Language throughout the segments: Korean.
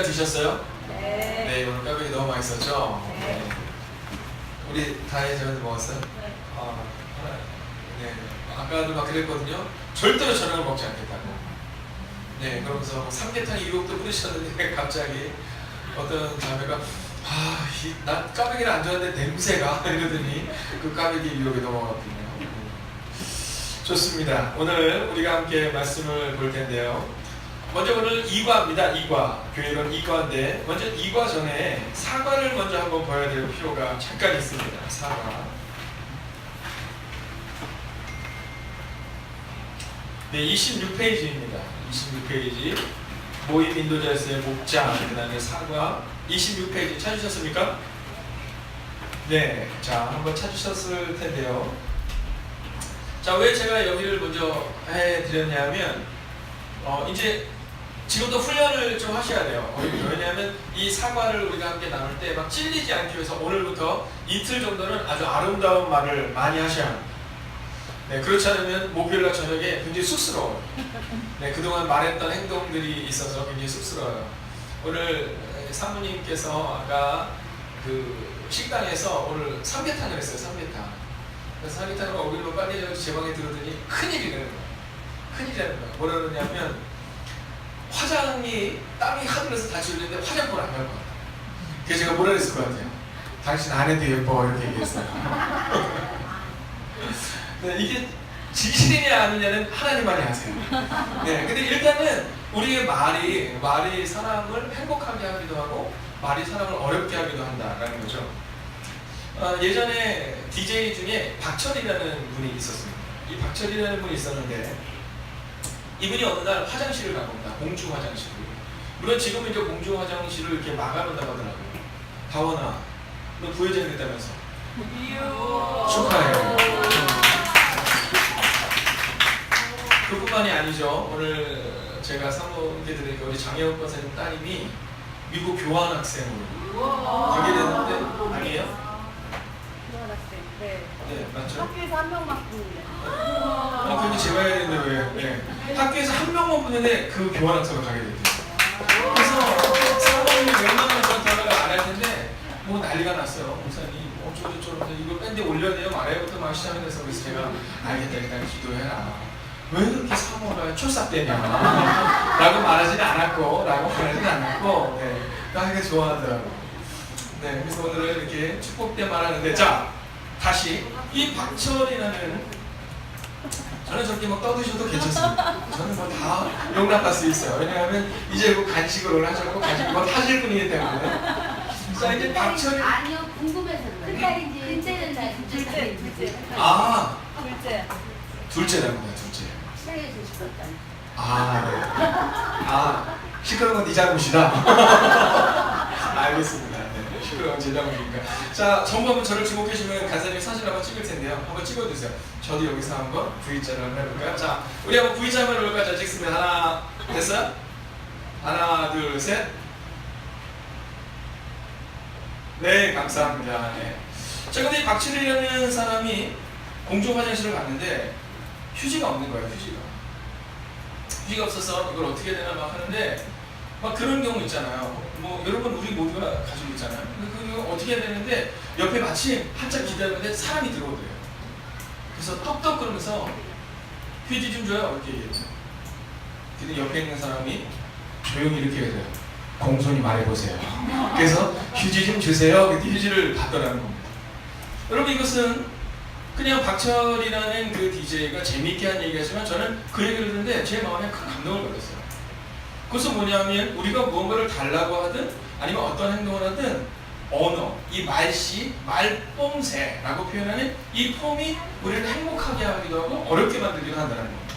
드셨어요? 네. 네, 오늘 까베기 너무 맛있었죠? 네. 우리 다혜 저녁 먹었어요? 네. 아, 네. 아까도 막 그랬거든요. 절대로 저녁을 먹지 않겠다고. 네, 그러면서 삼계탕 유혹도 뿌리셨는데 갑자기 어떤 자매가 나 까베기를 안 좋아하는데 냄새가 이러더니 그 까베기 유혹에 넘어갔군요. 좋습니다. 오늘 우리가 함께 말씀을 볼 텐데요. 먼저 오늘 2과입니다. 2과. 교회론 2과인데 먼저 2과 전에 사과를 먼저 한번 봐야 될 필요가 잠깐 있습니다. 사과. 네, 26페이지입니다. 26페이지. 모임 인도자에서의 목자, 그 다음에 사과. 26페이지 찾으셨습니까? 네, 자, 한번 찾으셨을 텐데요. 자, 왜 제가 여기를 먼저 해드렸냐면, 이제 지금도 훈련을 좀 하셔야 돼요. 왜냐하면 이 사과를 우리가 함께 나눌 때 막 찔리지 않기 위해서 오늘부터 이틀 정도는 아주 아름다운 말을 많이 하셔야 합니다. 네, 그렇지 않으면 목요일날 저녁에 굉장히 쑥스러워요. 네, 그동안 말했던 행동들이 있어서 굉장히 쑥스러워요. 오늘 사모님께서 아까 그 식당에서 오늘 삼계탕을 했어요. 삼계탕. 그래서 삼계탕을 오길로 빨리 제 방에 들어더니 큰일이라는 거예요. 큰일이라는 거예요. 뭐라 그러냐면 화장이 땀이 하늘에서 다 지우는데 화장품을 안 갈 것 같아요. 그래서 제가 뭐라 그랬을 것 같아요? 당신 안 해도 예뻐 이렇게 얘기했어요. 네, 이게 진실이냐 아니냐는 하나님만이 아세요. 네, 근데 일단은 우리의 말이 사람을 행복하게 하기도 하고 말이 사람을 어렵게 하기도 한다라는 거죠. 예전에 DJ 중에 박철이라는 분이 있었습니다. 이 박철이라는 분이 있었는데 이분이 어느 날 화장실을 간 겁니다. 공중 화장실을. 물론 지금은 이제 공중 화장실을 이렇게 막아놓는다고 하더라고요. 다원아, 너 부회장이 됐다면서. 축하해요. 그뿐만이 아니죠. 오늘 제가 사모님께 드리니까 우리 장혜옥 권사님 따님이 미국 교환학생으로 가게 됐는데 아니에요? 교환학생. 네. 네, 맞죠? 학교에서 한 명만 보는데. 근데 제가 해야 되는데 왜? 네. 학교에서 한 명만 보는데 그 교환학생을 가게 됐대요. 그래서 사모님이 웬만하면 전화를 안 할 텐데 뭐 난리가 났어요. 목사님 어쩌고저쩌고 이거 밴드에 올려야 돼요? 말해부터 막 시작이 돼서 그래서 제가 알겠다 일단 기도해라. 왜 그렇게 사모가 출삭되냐 라고 말하지는 않았고 네, 나에게 좋아하더라고. 네, 그래서 오늘은 이렇게 축복된 말하는데 자 다시 이 박철이라는 저는 저렇게 막 떠드셔도 괜찮습니다. 저는 뭐 다 용납할 수 있어요. 왜냐하면 이제 그 간식으로 하셨고 간식을 뭐 하실 분이기 때문에 자 이제 박철이 아니요 궁금해서 그래요. 큰딸인지 둘째는 둘째. 둘째랍니다. 둘째. 시작해 주셨다니. 시끄러운 건 네 잘못이다. 알겠습니다. 네, 시끄러운 건 제 잘못이니까. 자, 전부 한번 저를 주목해 주시면 간사님 사진 한번 찍을 텐데요. 한번 찍어주세요. 저도 여기서 한번 V자를 한번 해볼까요? 자, 우리 한번 V자 한번 해볼까요? 자, 찍습니다. 하나, 됐어요? 하나, 둘, 셋. 네, 감사합니다. 네. 자, 근데 이 박철이라는 사람이 공중 화장실을 갔는데 휴지가 없는 거예요. 휴지가 없어서 이걸 어떻게 해야 되나 막 하는데 막 그런 경우 있잖아요. 뭐 여러분 우리 모두가 가지고 있잖아요. 근데 그거 어떻게 해야 되는데 옆에 마침 한참 기다리는데 사람이 들어오더래요. 그래서 떡떡 그러면서 휴지 좀 줘요 이렇게 얘기해요. 근데 옆에 있는 사람이 조용히 이렇게 해줘요. 공손히 말해보세요. 그래서 휴지 좀 주세요. 그때 휴지를 받더라는 겁니다. 여러분 이것은 그냥 박철이라는 그 DJ가 재미있게 한 얘기였지만 저는 그 얘기를 듣는데 제 마음에 큰 감동을 받았어요. 그것은 뭐냐면 우리가 무언가를 달라고 하든 아니면 어떤 행동을 하든 언어, 이 말씨, 말뽐새라고 표현하는 이 폼이 우리를 행복하게 하기도 하고 어렵게 만들기도 한다는 겁니다.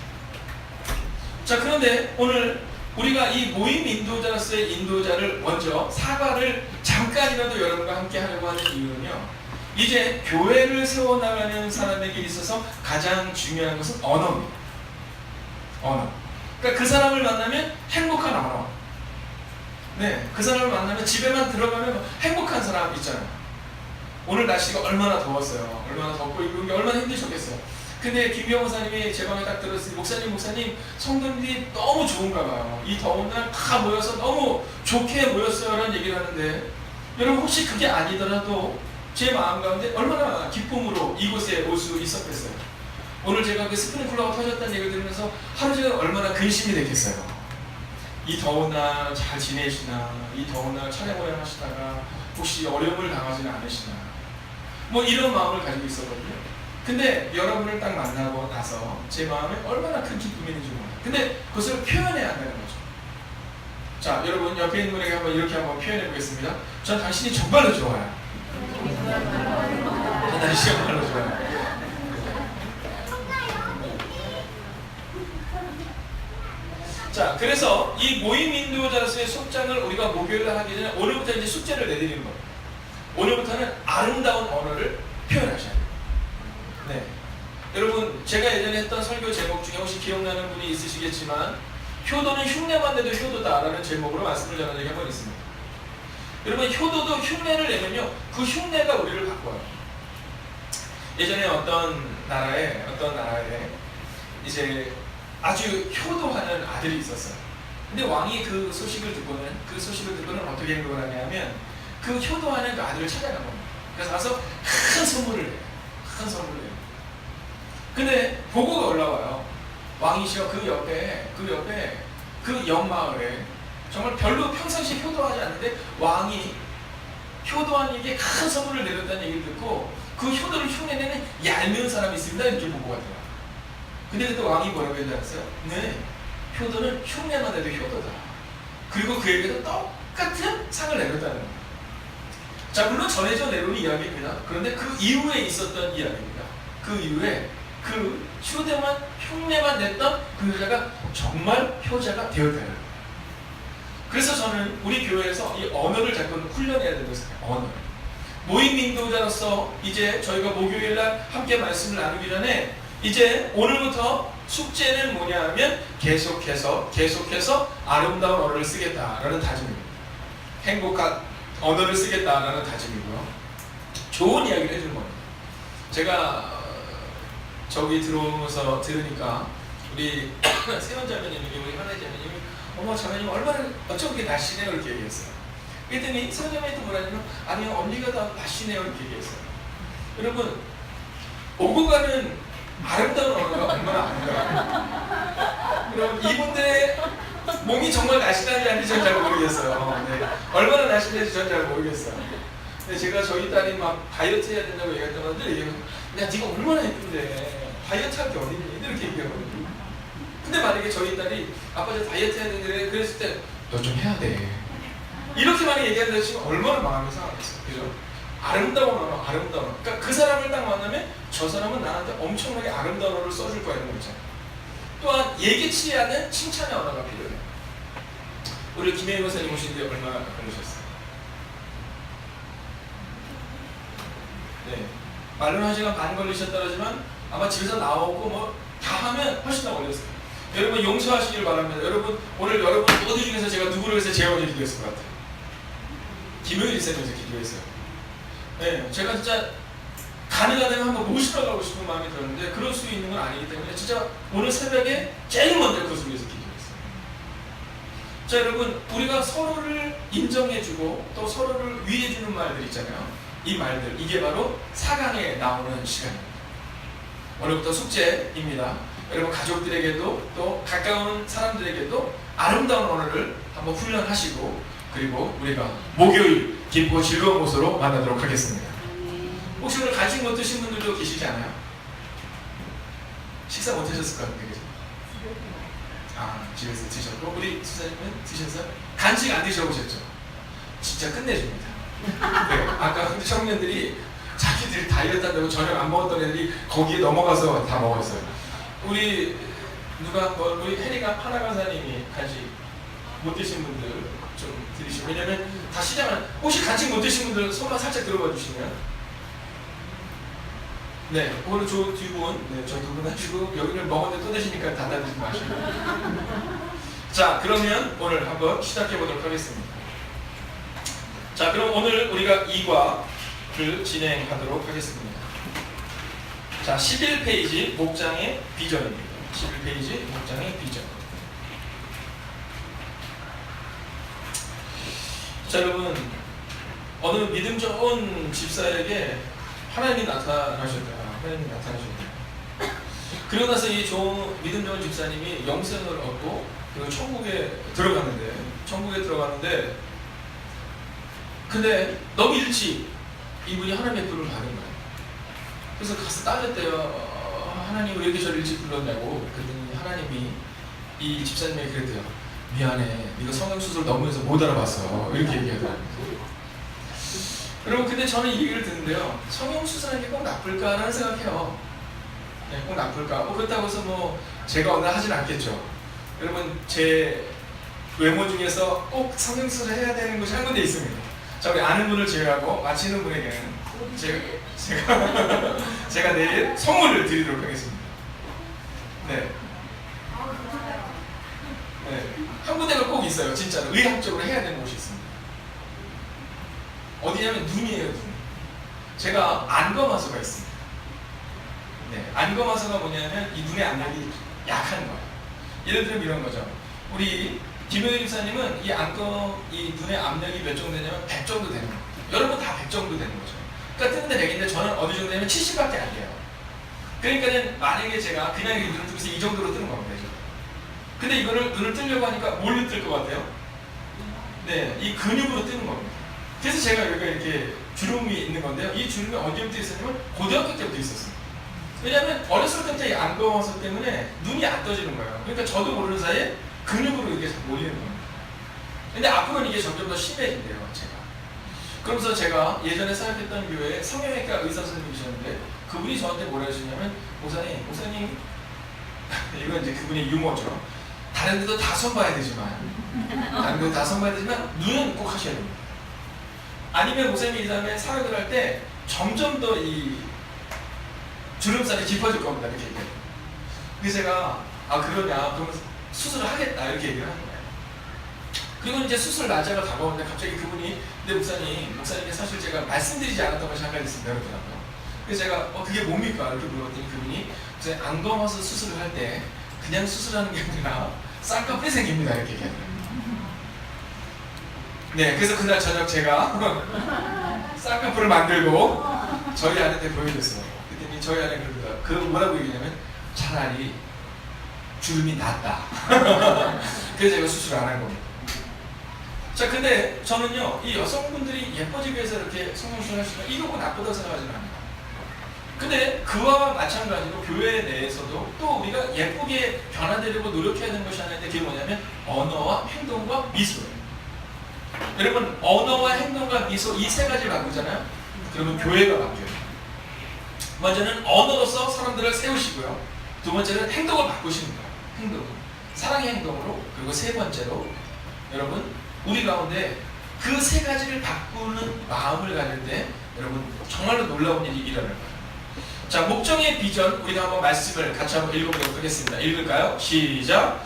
자, 그런데 오늘 우리가 이 모임 인도자로서의 인도자를 먼저 사과를 잠깐이라도 여러분과 함께 하려고 하는 이유는요. 이제 교회를 세워나가는 사람에게 있어서 가장 중요한 것은 언어입니다. 언어. 그러니까 그 사람을 만나면 행복한 언어. 네, 그 사람을 만나면 집에만 들어가면 행복한 사람 있잖아요. 오늘 날씨가 얼마나 더웠어요. 얼마나 덥고 이런 게 얼마나 힘드셨겠어요. 근데 김병호 목사님이 제 방에 딱 들었으니 목사님 성도님들이 너무 좋은가 봐요. 이 더운 날 다 모여서 너무 좋게 모였어요 라는 얘기를 하는데, 여러분 혹시 그게 아니더라도 제 마음 가운데 얼마나 기쁨으로 이곳에 올 수 있었겠어요. 오늘 제가 그 스프링클러가 터졌다는 얘기를 들으면서 하루 종일 얼마나 근심이 됐겠어요. 이 더운 날 잘 지내시나, 이 더운 날 차례모양 하시다가 혹시 어려움을 당하지는 않으시나, 뭐 이런 마음을 가지고 있었거든요. 근데 여러분을 딱 만나고 나서 제 마음에 얼마나 큰 기쁨이 있는지 몰라요. 근데 그것을 표현해야 한다는 거죠. 자, 여러분 옆에 있는 분에게 이렇게 한번 표현해 보겠습니다. 전 당신이 정말로 좋아요. 전 당신이 정말로 좋아요. 자, 그래서 이 모임 인도자로서의 속장을 우리가 목요일날 하기 전에 오늘부터 이제 숙제를 내드리는 거예요. 오늘부터는 아름다운 언어를 표현하셔야 돼요. 네. 여러분, 제가 예전에 했던 설교 제목 중에 혹시 기억나는 분이 있으시겠지만, 효도는 흉내만 내도 효도다라는 제목으로 말씀을 전한 적이 한 번 있습니다. 여러분, 효도도 흉내를 내면요, 그 흉내가 우리를 바꿔요. 예전에 어떤 나라에 이제 아주 효도하는 아들이 있었어요. 근데 왕이 그 소식을 듣고는 어떻게 행동을 하냐면, 그 효도하는 그 아들을 찾아간 겁니다. 그래서 가서 큰 선물을 해요. 근데 보고가 올라와요. 왕이시여 그 옆에 그 옆마을에 정말 별로 평상시에 효도하지 않는데 왕이 효도한 얘기에 큰 선물을 내렸다는 얘기를 듣고 그 효도를 흉내내는 얄미운 사람이 있습니다. 이렇게 보고가 돼요. 근데 그때 왕이 뭐라고 했는지 아세요? 네, 효도는 흉내만 내도 효도다. 그리고 그에게도 똑같은 상을 내렸다는 거예요. 자, 물론 전해져 내려온 이야기입니다. 그런데 그 이후에 있었던 이야기입니다. 그 이후에 그 흉내만 냈던 그 여자가 정말 효자가 되었다. 그래서 저는 우리 교회에서 이 언어를 자꾸 훈련해야 된다고 생각해요. 언어. 모임 인도자로서 이제 저희가 목요일날 함께 말씀을 나누기 전에 이제 오늘부터 숙제는 뭐냐 하면 계속해서 아름다운 언어를 쓰겠다라는 다짐입니다. 행복한 언어를 쓰겠다라는 다짐이고요. 좋은 이야기를 해주는 겁니다. 제가 저기 들어오면서 들으니까 우리 세원자매님이 우리 하나자매님이 어머 자매님 얼마나 어쩜 그렇게 날씬해요 이렇게 얘기했어요. 그랬더니 세원자매님도 뭐라냐면 아니요 언니가 더 날씬해요 이렇게 얘기했어요. 여러분 오고 가는 아름다운 언어가 얼마나 아름다워요. 여러분 이분들의 몸이 정말 날씬한지 아닌지 저는 잘 모르겠어요. 네. 얼마나 날씬한지 저는 잘 모르겠어요. 근데 제가 저희 딸이 막 다이어트 해야 된다고 얘기했던 건데 야 네가 얼마나 예쁜데 다이어트 할 게 어딨니? 이렇게 얘기하거든요. 근데 만약에 저희 딸이 아빠 저 다이어트 해야 되는데 그랬을 때 너 좀 해야 돼 이렇게 많이 얘기한다고 치면 얼마나 마음이 상하겠어요. 그죠? 아름다운 언어. 그러니까 그 사람을 딱 만나면 저 사람은 나한테 엄청나게 아름다운 언어를 써줄 거야 이런 거 있잖아요. 또한 예기치 않은 칭찬의 언어가 필요해요. 우리 김혜인 목사님 오신 지 얼마나 걸리셨어요? 네, 말로는 1시간 반 걸리셨다 그러지만 아마 집에서 나오고 뭐 다 하면 훨씬 더 걸렸어요. 여러분 용서하시길 바랍니다. 여러분 오늘 여러분 모두 중에서 제가 누구를 위해서 재원을 기도했을 것 같아요? 김효일 쌤에서 기도했어요. 네, 제가 진짜 가능하다면 한번 모시러 가고 싶은 마음이 들었는데 그럴 수 있는 건 아니기 때문에 진짜 오늘 새벽에 제일 먼저 그것을 위해서 기도했어요. 자 여러분 우리가 서로를 인정해주고 또 서로를 위해주는 말들 있잖아요. 이 말들 이게 바로 4강에 나오는 시간입니다. 오늘부터 숙제입니다. 여러분 가족들에게도 또 가까운 사람들에게도 아름다운 언어를 한번 훈련하시고 그리고 우리가 목요일 기쁘고 즐거운 곳으로 만나도록 하겠습니다. 혹시 오늘 간식 못 드신 분들도 계시지 않아요? 식사 못 하셨을 것 같은데 그죠? 아 집에서 드셨고 우리 수사님은 드셨어요? 간식 안 드셔보셨죠? 진짜 끝내줍니다. 네, 아까 청년들이 자기들 다이어트 한다고 저녁 안 먹었던 애들이 거기에 넘어가서 다 먹었어요. 우리 누가 한번 우리 혜리가 하나 강사님이 간식 못 드신 분들 좀 드리시고 왜냐면 다 시장은 혹시 간식 못 드신 분들 손만 살짝 들어봐 주시면 네 오늘 저 두 분 네, 저 두 분 하시고 여기를 먹었는데 또 드시니까 다 드시지 마시고 자 그러면 오늘 한번 시작해 보도록 하겠습니다. 자 그럼 오늘 우리가 2과를 진행하도록 하겠습니다. 자 자, 11페이지 목장의 비전입니다. 11페이지 목장의 비전. 자, 여러분, 어느 믿음 좋은 집사에게 하나님이 나타나셨다. 하나님이 나타나셨다. 그러고 나서 이 좋은 믿음 좋은 집사님이 영생을 얻고 그리고 천국에 들어갔는데 근데 너무 일찍 이분이 하나님의 불을 받은 거예요. 그래서 가서 따졌대요. 하나님 왜 이렇게 저를 일찍 불렀냐고. 그랬더니 하나님이 이 집사님에게 그랬대요. 미안해, 네가 성형수술 너무 해서 못 알아봤어. 이렇게 얘기하더라고요. 여러분, 근데 저는 이 얘기를 듣는데요, 성형수술하는 게 꼭 나쁠까라는 생각해요. 네, 꼭 나쁠까? 그렇다고 해서 뭐 제가 오늘 하진 않겠죠. 여러분, 제 외모 중에서 꼭 성형수술을 해야 되는 것이 한 군데 있습니다. 자, 우리 아는 분을 제외하고 마치는 분에게는 제가 내일 선물을 드리도록 하겠습니다. 네. 네. 한 군데가 꼭 있어요. 진짜로 의학적으로 해야 되는 곳이 있습니다. 어디냐면 눈이에요. 눈. 제가 안검하수가 있습니다. 네. 안검하수가 뭐냐면 이 눈의 압력이 약한 거예요. 예를 들면 이런 거죠. 우리 김효일 집사님은 이 눈의 압력이 몇 정도 되냐면 100 정도 되는 거예요. 여러분 다 100 정도 되는 거죠. 그러니까 뜨는데 100인데 저는 어느 정도 되면 70밖에 안 돼요. 그러니까 만약에 제가 그냥 이 눈을 뜨면서 이 정도로 뜨는 겁니다. 근데 이거를 눈을 뜨려고 하니까 뭘로 뜰 것 같아요? 네, 이 근육으로 뜨는 겁니다. 그래서 제가 여기가 이렇게 주름이 있는 건데요. 이 주름이 언제부터 있었냐면 고등학교 때부터 있었습니다. 왜냐하면 어렸을 때부터 이 안검하수 때문에 눈이 안 떠지는 거예요. 그러니까 저도 모르는 사이에 근육으로 이게 몰리는 겁니다. 근데 앞으로는 이게 점점 더 심해진대요, 제가. 그러면서 제가 예전에 사역했던 교회에 성형외과 의사 선생님이셨는데 그분이 저한테 뭐라 하시냐면 목사님 이건 이제 그분의 유머죠. 다른 데도 다 손봐야 되지만 눈은 꼭 하셔야 됩니다. 아니면 목사님이 이 다음에 사역을 할 때 점점 더 이 주름살이 깊어질 겁니다. 이렇게 얘기해요. 그래서 제가 그러냐 그러면 수술을 하겠다 이렇게 얘기를 하는 거예요. 그리고 이제 수술 날짜가 다가오는데 갑자기 그분이 근데 목사님께 사실 제가 말씀드리지 않았던 것이 한 가지 있습니다. 그러더라고요. 그래서 제가 그게 뭡니까? 이렇게 물어봤더니 그분이 안검하수 수술을 할 때 그냥 수술하는 게 아니라 쌍꺼풀이 생깁니다. 이렇게 얘기하더라고요. 네, 그래서 그날 저녁 제가 쌍꺼풀을 만들고 저희 아내한테 보여줬어요. 그랬더니 저희 아내가 그러더라고요. 그 뭐라고 얘기냐면 차라리 주름이 낫다. 그래서 제가 수술을 안 한 겁니다. 자, 근데 저는요, 이 여성분들이 예뻐지기 위해서 이렇게 성형수술을 하시면 이거 뭐 나쁘다고 생각하지는 않아요. 근데 그와 마찬가지로 교회 내에서도 또 우리가 예쁘게 변화되려고 노력해야 되는 것이 하나 있는데 그게 뭐냐면 언어와 행동과 미소예요. 여러분, 언어와 행동과 미소 이 세 가지를 바꾸잖아요. 그러면 교회가 바뀌어요. 먼저는 언어로서 사람들을 세우시고요. 두 번째는 행동을 바꾸시는 거예요. 행동, 사랑의 행동으로. 그리고 세 번째로 여러분 우리 가운데 그 세 가지를 바꾸는 마음을 가질 때 여러분 정말로 놀라운 일이 일어날 거예요. 자, 목정의 비전 우리가 한번 말씀을 같이 한번 읽어보도록 하겠습니다. 읽을까요? 시작.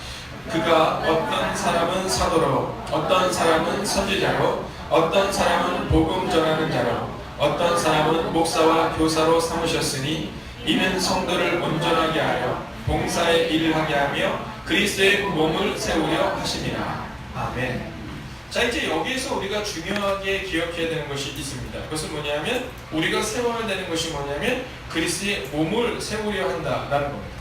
그가 어떤 사람은 사도로, 어떤 사람은 선지자로, 어떤 사람은 복음 전하는 자로, 어떤 사람은 목사와 교사로 삼으셨으니 이는 성도를 온전하게 하여 봉사의 일을 하게 하며 그리스도의 몸을 세우려 하심이라. 아멘. 자, 이제 여기에서 우리가 중요하게 기억해야 되는 것이 있습니다. 그것은 뭐냐면 우리가 세워야 되는 것이 뭐냐면 그리스도의 몸을 세우려 한다라는 겁니다.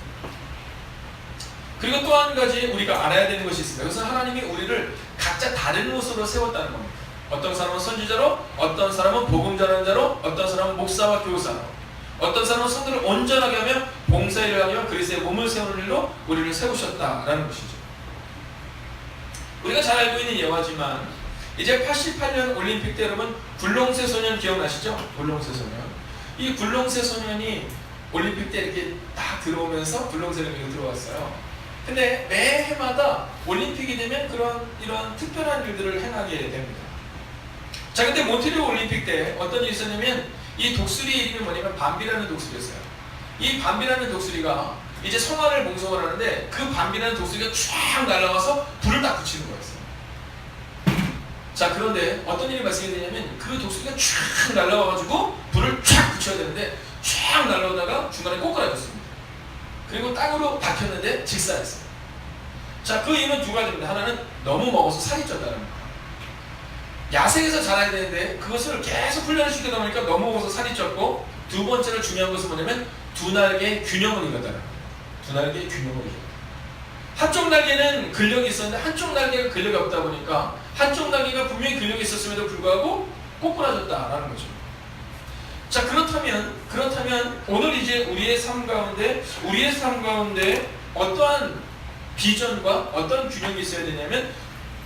그리고 또 한 가지 우리가 알아야 되는 것이 있습니다. 그래서 하나님이 우리를 각자 다른 모습으로 세웠다는 겁니다. 어떤 사람은 선지자로, 어떤 사람은 복음 전하는 자로, 어떤 사람은 목사와 교사로, 어떤 사람은 성도를 온전하게 하며 봉사일을 하며 그리스도의 몸을 세우는 일로 우리를 세우셨다라는 것이죠. 우리가 잘 알고 있는 예화지만 이제 88년 올림픽 때 여러분 굴렁쇠 소년 기억나시죠? 굴렁쇠 소년. 이 굴렁쇠 소년이 올림픽 때 이렇게 딱 들어오면서 굴렁쇠를 밀고 들어왔어요. 근데 매 해마다 올림픽이 되면 이런 특별한 일들을 행하게 됩니다. 자, 근데 몬트리올 올림픽 때 어떤 일이 있었냐면 이 독수리 이름이 뭐냐면 밤비라는 독수리였어요. 이 밤비라는 독수리가 이제 성화를 봉송을 하는데 그 밤비라는 독수리가 쫙 날아와서 불을 딱 붙이는 거였어요. 자, 그런데 어떤 일이 발생이 되냐면 그 독수리가 쫙 날아와가지고 불을 쫙 붙여야 되는데 쫙 쫙 날라오다가 중간에 꼬꾸라졌습니다. 그리고 땅으로 박혔는데 직사했어요. 자, 그 이유는 두 가지입니다. 하나는 너무 먹어서 살이 쪘다는 거예요. 야생에서 자라야 되는데 그것을 계속 훈련을 시키다 보니까 너무 먹어서 살이 쪘고, 두 번째로 중요한 것은 뭐냐면 두 날개의 균형을 잃었다는 거예요. 두 날개의 균형을 잃었다. 한쪽 날개는 근력이 있었는데 한쪽 날개가 근력이 없다 보니까 한쪽 날개가 분명히 근력이 있었음에도 불구하고 꼬꾸라졌다라는 거죠. 자, 그렇다면 오늘 이제 우리의 삶 가운데 어떠한 비전과 어떤 균형이 있어야 되냐면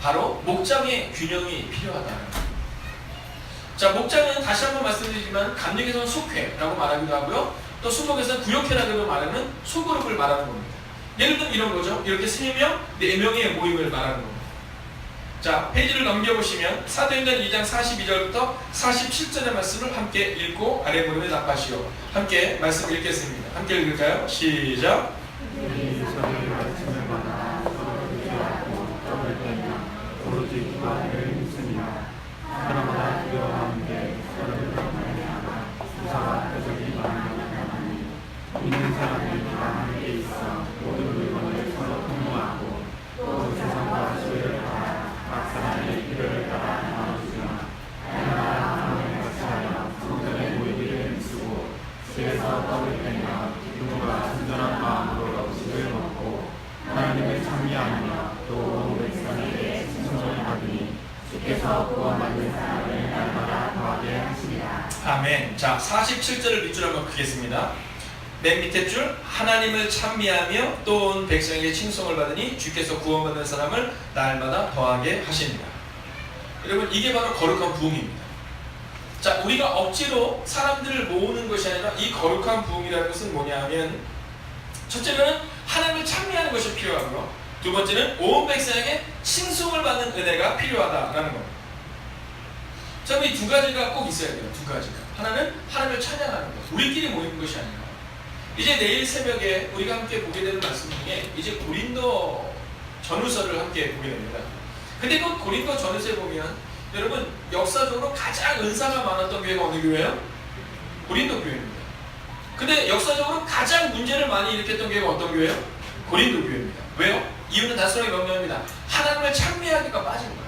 바로 목장의 균형이 필요하다는 거예요. 자, 목장은 다시 한번 말씀드리지만 감리에서는 속회라고 말하기도 하고요. 또 수목에서는 구역회라고 말하는 소그룹을 말하는 겁니다. 예를 들면 이런 거죠. 이렇게 3명, 4명의 모임을 말하는 겁니다. 자, 페이지를 넘겨보시면 사도행전 2장 42절부터 47절의 말씀을 함께 읽고 아래 무릎에 답하시오. 함께 말씀 읽겠습니다. 함께 읽을까요? 시작. 있는 사람들과 함께 있어 모든 물건을 서로 통모하고 또 세상과 지혜를 따라 각 사람의 필요를 따라 나눠주나 날마다 하나님을 같이 하여 성전에 모이기를 힘쓰고 집에서 떡을 떼며 누구가 순전한 마음으로 음식을 먹고 하나님을 찬미하며 또 백성에게 칭송을 받으니 주께서 구원받는 사람을 날마다 더하게 하시리라. 아멘. 자, 47절을 밑줄 한번 그겠습니다. 맨 밑에 줄, 하나님을 찬미하며 또 온 백성에게 칭송을 받으니 주께서 구원받는 사람을 날마다 더하게 하십니다. 여러분, 이게 바로 거룩한 부흥입니다. 자, 우리가 억지로 사람들을 모으는 것이 아니라 이 거룩한 부흥이라는 것은 뭐냐 하면, 첫째는 하나님을 찬미하는 것이 필요하고요, 두 번째는 온 백성에게 칭송을 받는 은혜가 필요하다라는 겁니다. 자, 이 두 가지가 꼭 있어야 돼요. 두 가지가. 하나는 하나님을 찬양하는 것, 우리끼리 모이는 것이 아니라. 이제 내일 새벽에 우리가 함께 보게 되는 말씀 중에 이제 고린도 전후서를 함께 보게 됩니다. 근데 그 고린도 전후서에 보면 여러분, 역사적으로 가장 은사가 많았던 교회가 어느 교회예요? 고린도 교회입니다. 근데 역사적으로 가장 문제를 많이 일으켰던 교회가 어떤 교회예요? 고린도 교회입니다. 왜요? 이유는 단순하게 명료합니다. 하나님을 찬미하기가 빠진 거예요.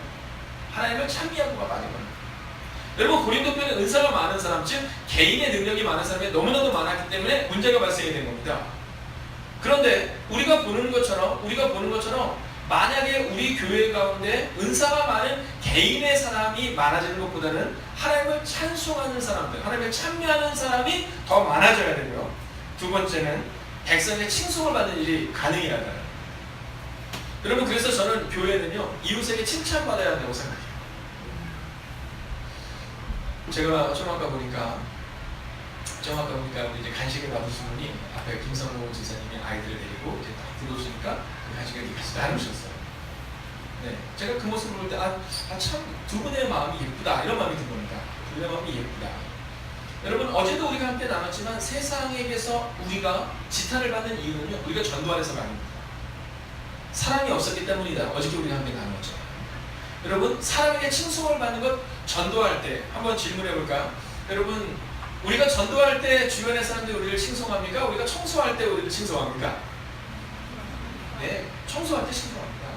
하나님을 찬미하기가 빠진 겁니다. 여러분, 고린도 교회는 은사가 많은 사람, 즉 개인의 능력이 많은 사람이 너무나도 많았기 때문에 문제가 발생이 된 겁니다. 그런데 우리가 보는 것처럼 만약에 우리 교회 가운데 은사가 많은 개인의 사람이 많아지는 것보다는 하나님을 찬송하는 사람들, 하나님을 찬미하는 사람이 더 많아져야 되고요, 두 번째는 백성의 칭송을 받는 일이 가능해야 돼요. 여러분, 그래서 저는 교회는요, 이웃에게 칭찬받아야 한다고 생각해요. 제가 좀 아까 보니까 우리 이제 간식을 받으신 분이 앞에 김성호 지사님이 아이들을 데리고 이제 딱 들어오시니까 그 간식을 같이 나누셨어요. 네, 제가 그 모습을 볼 때 참 두 분의 마음이 예쁘다, 이런 마음이 든 겁니다. 두 분의 마음이 예쁘다. 여러분, 어제도 우리가 함께 나눴지만 세상에게서 우리가 지탄을 받는 이유는요, 우리가 전도안에서가 아닙니다. 사랑이 없었기 때문이다. 어저께 우리가 함께 나눴죠. 여러분, 사람에게 칭송을 받는 것, 전도할 때 한번 질문해 볼까요? 여러분, 우리가 전도할 때 주변의 사람들이 우리를 칭송합니까? 우리가 청소할 때 우리를 칭송합니까? 네, 청소할 때 칭송합니다.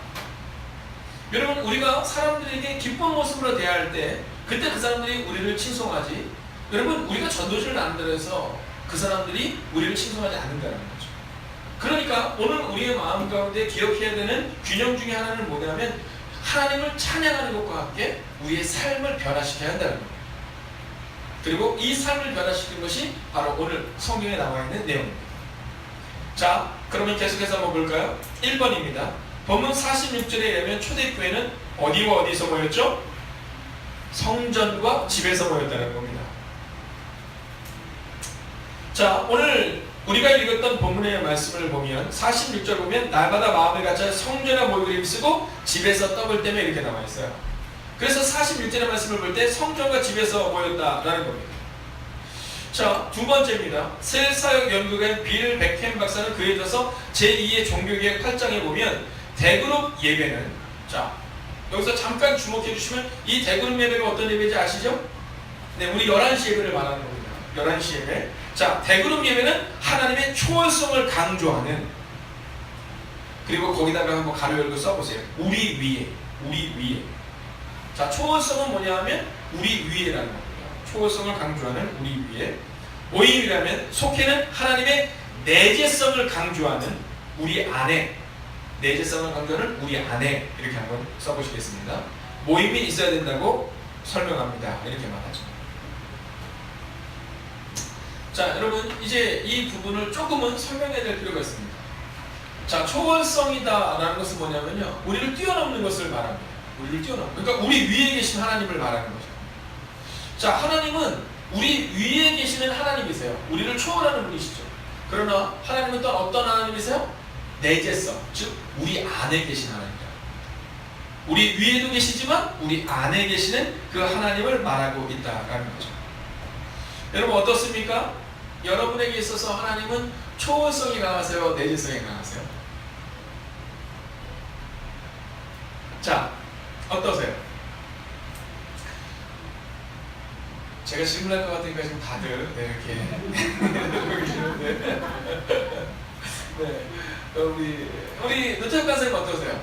여러분, 우리가 사람들에게 기쁜 모습으로 대할 때 그때 그 사람들이 우리를 칭송하지, 여러분, 우리가 전도지를 나눈다고 그 사람들이 우리를 칭송하지 않는다는 거죠. 그러니까 오늘 우리의 마음 가운데 기억해야 되는 균형 중에 하나는 뭐냐면, 하나님을 찬양하는 것과 함께 우리의 삶을 변화시켜야 한다는 겁니다. 그리고 이 삶을 변화시키는 것이 바로 오늘 성경에 나와 있는 내용입니다. 자, 그러면 계속해서 한번 볼까요? 1번입니다. 본문 46절에 의하면 초대교회는 어디와 어디서 모였죠? 성전과 집에서 모였다는 겁니다. 자, 오늘 우리가 읽었던 본문의 말씀을 보면 46절 보면 날마다 마음을 같이 성전에 모이기를 힘쓰고 집에서 떡을 떼며 이렇게 나와 있어요. 그래서 46절의 말씀을 볼 때 성전과 집에서 모였다라는 겁니다. 자, 두 번째입니다. 셀사역 연구가인 빌 백햄 박사는 그에 있어서 제2의 종교개혁 8장에 보면 대그룹 예배는, 자, 여기서 잠깐 주목해 주시면 이 대그룹 예배가 어떤 예배인지 아시죠? 네, 우리 11시 예배를 말하는 겁니다. 11시 예배. 자, 자, 대그룹 예배는 하나님의 초월성을 강조하는, 그리고 거기다가 한번 가로 열고 써보세요. 우리 위에, 우리 위에. 자, 초월성은 뭐냐 하면 우리 위에라는 겁니다. 초월성을 강조하는 우리 위에. 모임이라면 속해는 하나님의 내재성을 강조하는 우리 안에, 내재성을 강조하는 우리 안에, 이렇게 한번 써보시겠습니다. 모임이 있어야 된다고 설명합니다. 이렇게 말하죠. 자, 여러분 이제 이 부분을 조금은 설명해야 될 필요가 있습니다. 자, 초월성이다 라는 것은 뭐냐면요, 우리를 뛰어넘는 것을 말합니다. 우리를 뛰어넘는, 그러니까 우리 위에 계신 하나님을 말하는 거죠. 자, 하나님은 우리 위에 계시는 하나님이세요. 우리를 초월하는 분이시죠. 그러나 하나님은 또 어떤 하나님이세요? 내재성, 즉 우리 안에 계신 하나님이다. 우리 위에도 계시지만 우리 안에 계시는 그 하나님을 말하고 있다라는 거죠. 여러분 어떻습니까? 여러분에게 있어서 하나님은 초월성이 강하세요? 내재성이 강하세요? 자, 어떠세요? 제가 질문할 것 같으니까 지금 다들 이렇게 계시는데 네, 우리 노태욱 간사님 어떠세요?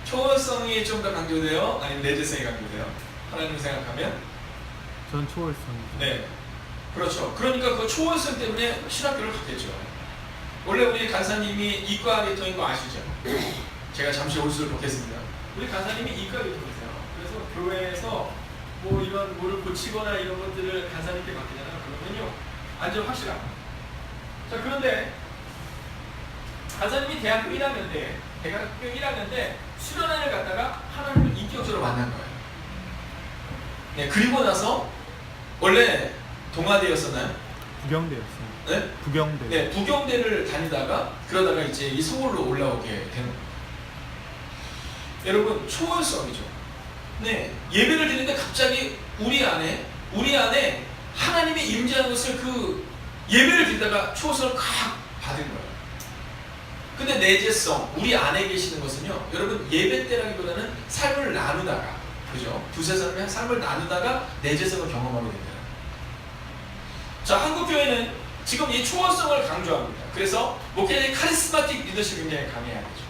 초월성이 좀 더 강조돼요? 아니면 내재성이 강조돼요? 하나님을 생각하면? 전 초월성이죠. 네, 그렇죠. 그러니까 그 초월성 때문에 신학교를 갔겠죠. 원래 우리 간사님이 이과 계통인 거 아시죠? 제가 잠시 올수를 보겠습니다. 우리 간사님이 이과 계통이세요. 그래서 교회에서 뭐 이런 뭐를 고치거나 이런 것들을 간사님께 맡기잖아요. 그러면요, 완전 확실합니다. 자, 그런데 간사님이 대학교 1학년 때 수련회를 갔다가 하나님을 인격적으로 만난 거예요. 네, 그리고 나서 원래 동아대였었나요? 부경대였어요. 네? 부경대. 네, 부경대를 다니다가 그러다가 이제 이 서울로 올라오게 되는 거예요. 여러분, 초월성이죠. 네, 예배를 드리는데 갑자기 우리 안에 하나님의 임재하는 것을 그 예배를 드리다가 초월성을 칵 받은 거예요. 근데 내재성, 우리 안에 계시는 것은요, 여러분 예배 때라기보다는 삶을 나누다가, 그죠? 두세 사람이 삶을 나누다가 내재성을 경험하게 됩니다. 자, 한국교회는 지금 이 초월성을 강조합니다. 그래서 목회자의 카리스마틱 리더십이 굉장히 강해야 되죠.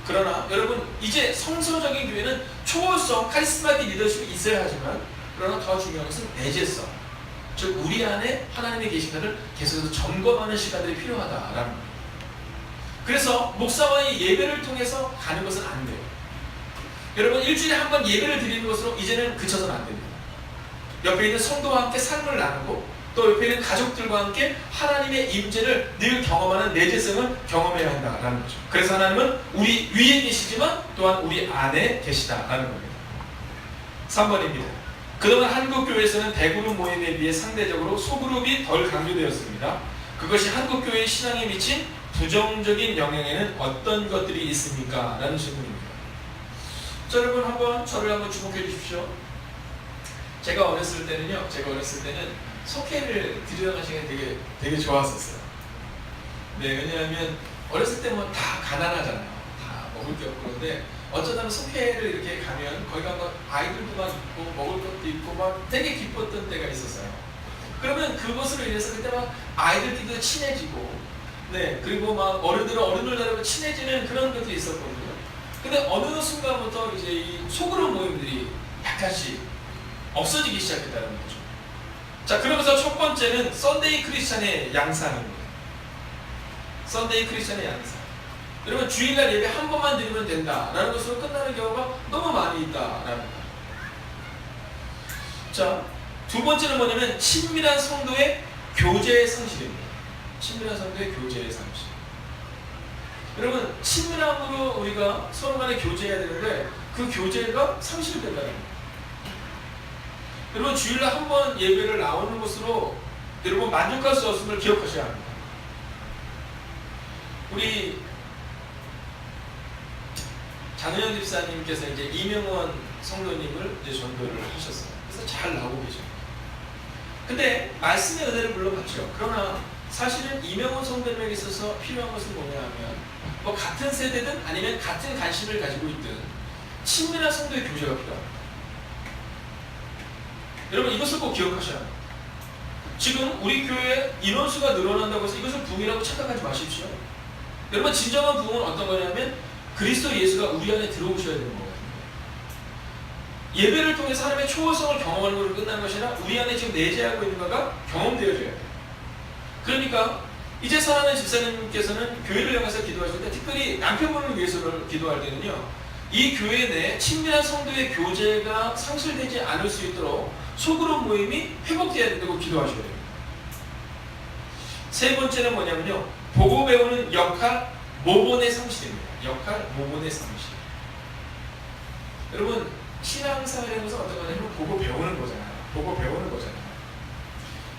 그러나 여러분 이제 성서적인 교회는 초월성, 카리스마틱 리더십이 있어야 하지만, 그러나 더 중요한 것은 내재성, 즉 우리 안에 하나님의 계신가를 계속해서 점검하는 시간들이 필요하다라는 겁니다. 그래서 목사와의 예배를 통해서 가는 것은 안 돼요. 여러분 일주일에 한 번 예배를 드리는 것으로 이제는 그쳐서는 안 됩니다. 옆에 있는 성도와 함께 삶을 나누고 또 옆에 있는 가족들과 함께 하나님의 임재를 늘 경험하는 내재성을 경험해야 한다라는 거죠. 그래서 하나님은 우리 위에 계시지만 또한 우리 안에 계시다라는 겁니다. 3번입니다. 그동안 한국교회에서는 대그룹 모임에 비해 상대적으로 소그룹이 덜 강조되었습니다. 그것이 한국교회의 신앙에 미친 부정적인 영향에는 어떤 것들이 있습니까? 라는 질문입니다. 자, 여러분 저를 한번 주목해 주십시오. 제가 어렸을 때는 속회를 드리러 시간이 되게 좋았었어요. 네, 왜냐하면 어렸을 때 뭐 다 가난하잖아요. 다 먹을 게 없고. 그런데 어쩌다 속회를 이렇게 가면 거기 가면 아이들도 막 있고 먹을 것도 있고 막 되게 기뻤던 때가 있었어요. 그러면 그것으로 인해서 그때 막 아이들끼리도 친해지고, 네, 그리고 막 어른들 다르고 친해지는 그런 것들이 있었거든요. 근데 어느 순간부터 이제 이 소그룹 모임들이 약간씩 없어지기 시작했다는 거죠. 자, 그러면서 첫 번째는 썬데이 크리스찬의 양상입니다. 썬데이 크리스찬의 양상. 여러분 주일날 예배 한 번만 드리면 된다라는 것으로 끝나는 경우가 너무 많이 있다라는 거예요. 자, 두 번째는 뭐냐면 친밀한 성도의 교제의 상실입니다. 친밀한 성도의 교제의 상실. 여러분 친밀함으로 우리가 서로 간에 교제해야 되는데 그 교제가 상실된다는 거예요. 여러분 주일날 한 번 예배를 나오는 것으로 여러분 만족할 수 없음을 기억하셔야 합니다. 우리 장은영 집사님께서 이제 이명원 성도님을 이제 전도를 하셨어요. 그래서 잘 나오고 계셔요. 근데 말씀의 은혜를 물론 받죠. 그러나 사실은 이명원 성도님에게 있어서 필요한 것은 뭐냐 하면 뭐 같은 세대든 아니면 같은 관심을 가지고 있든 친밀한 성도의 교제가 필요합니다. 여러분 이것을 꼭 기억하셔야 합니다. 지금 우리 교회 인원수가 늘어난다고 해서 이것을 부흥이라고 착각하지 마십시오. 여러분 진정한 부흥은 어떤 거냐면 그리스도 예수가 우리 안에 들어오셔야 되는 거거든요. 예배를 통해서 하나님의 초월성을 경험하는 것으로 끝나는 것이 아니라 우리 안에 지금 내재하고 있는 거가 경험되어져야 돼요. 그러니까 이제 사랑하는 집사님께서는 교회를 향해서 기도하실 때 특별히 남편분을 위해서 기도할 때는요, 이 교회 내 친밀한 성도의 교제가 상실되지 않을 수 있도록 소그룹 모임이 회복되어야 된다고 기도하셔야 돼요. 세 번째는 뭐냐면요, 보고 배우는 역할 모본의 상실입니다. 역할 모본의 상실. 여러분 신앙생활이라는 것은 어떤 거냐면 보고 배우는 거잖아요. 보고 배우는 거잖아요.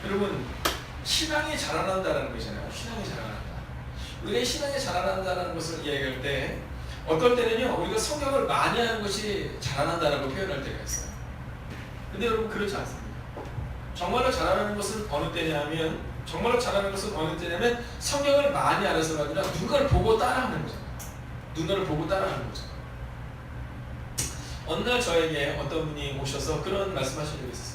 여러분 신앙이 자라난다는 것이잖아요. 신앙이 자라난다. 우리가 신앙이 자라난다는 것을 이야기할 때 어떨 때는요, 우리가 성경을 많이 하는 것이 자라난다라고 표현할 때가 있어요. 근데 여러분 그렇지 않습니다. 정말로 자라나는 것은 어느 때냐면, 정말로 자라는 것은 어느 때냐면 성경을 많이 알아서가 아니라 누군가를 보고 따라하는 거잖아요. 누군가를 보고 따라하는 거잖아요. 어느 날 저에게 어떤 분이 오셔서 그런 말씀하신 적이 있었어요.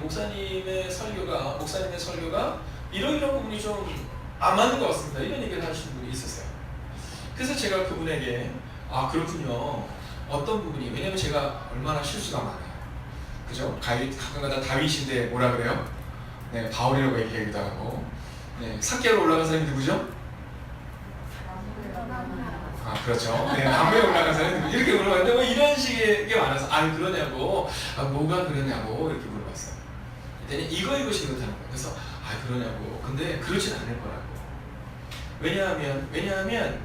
목사님의 설교가 이런 부분이 좀 안 맞는 것 같습니다. 이런 얘기를 하시는 분이 있었어요. 그래서 제가 그분에게 그렇군요. 어떤 부분이, 왜냐면 제가 얼마나 실수가 많아요. 그죠? 가끔가다 다윗인데 뭐라 그래요? 네, 바울이라고 얘기하기도 하고. 네, 산계로 올라간 사람이 누구죠? 그렇죠. 네, 담배에 올라간 사람이 누구? 이렇게 물어봤는데 뭐 이런 식의 게 많아서 그러냐고, 뭐가 그러냐고 이렇게 물어봤어요. 그랬더니 이것이 그렇다는 거예요. 그래서 그러냐고. 근데 그렇진 않을 거라고. 왜냐하면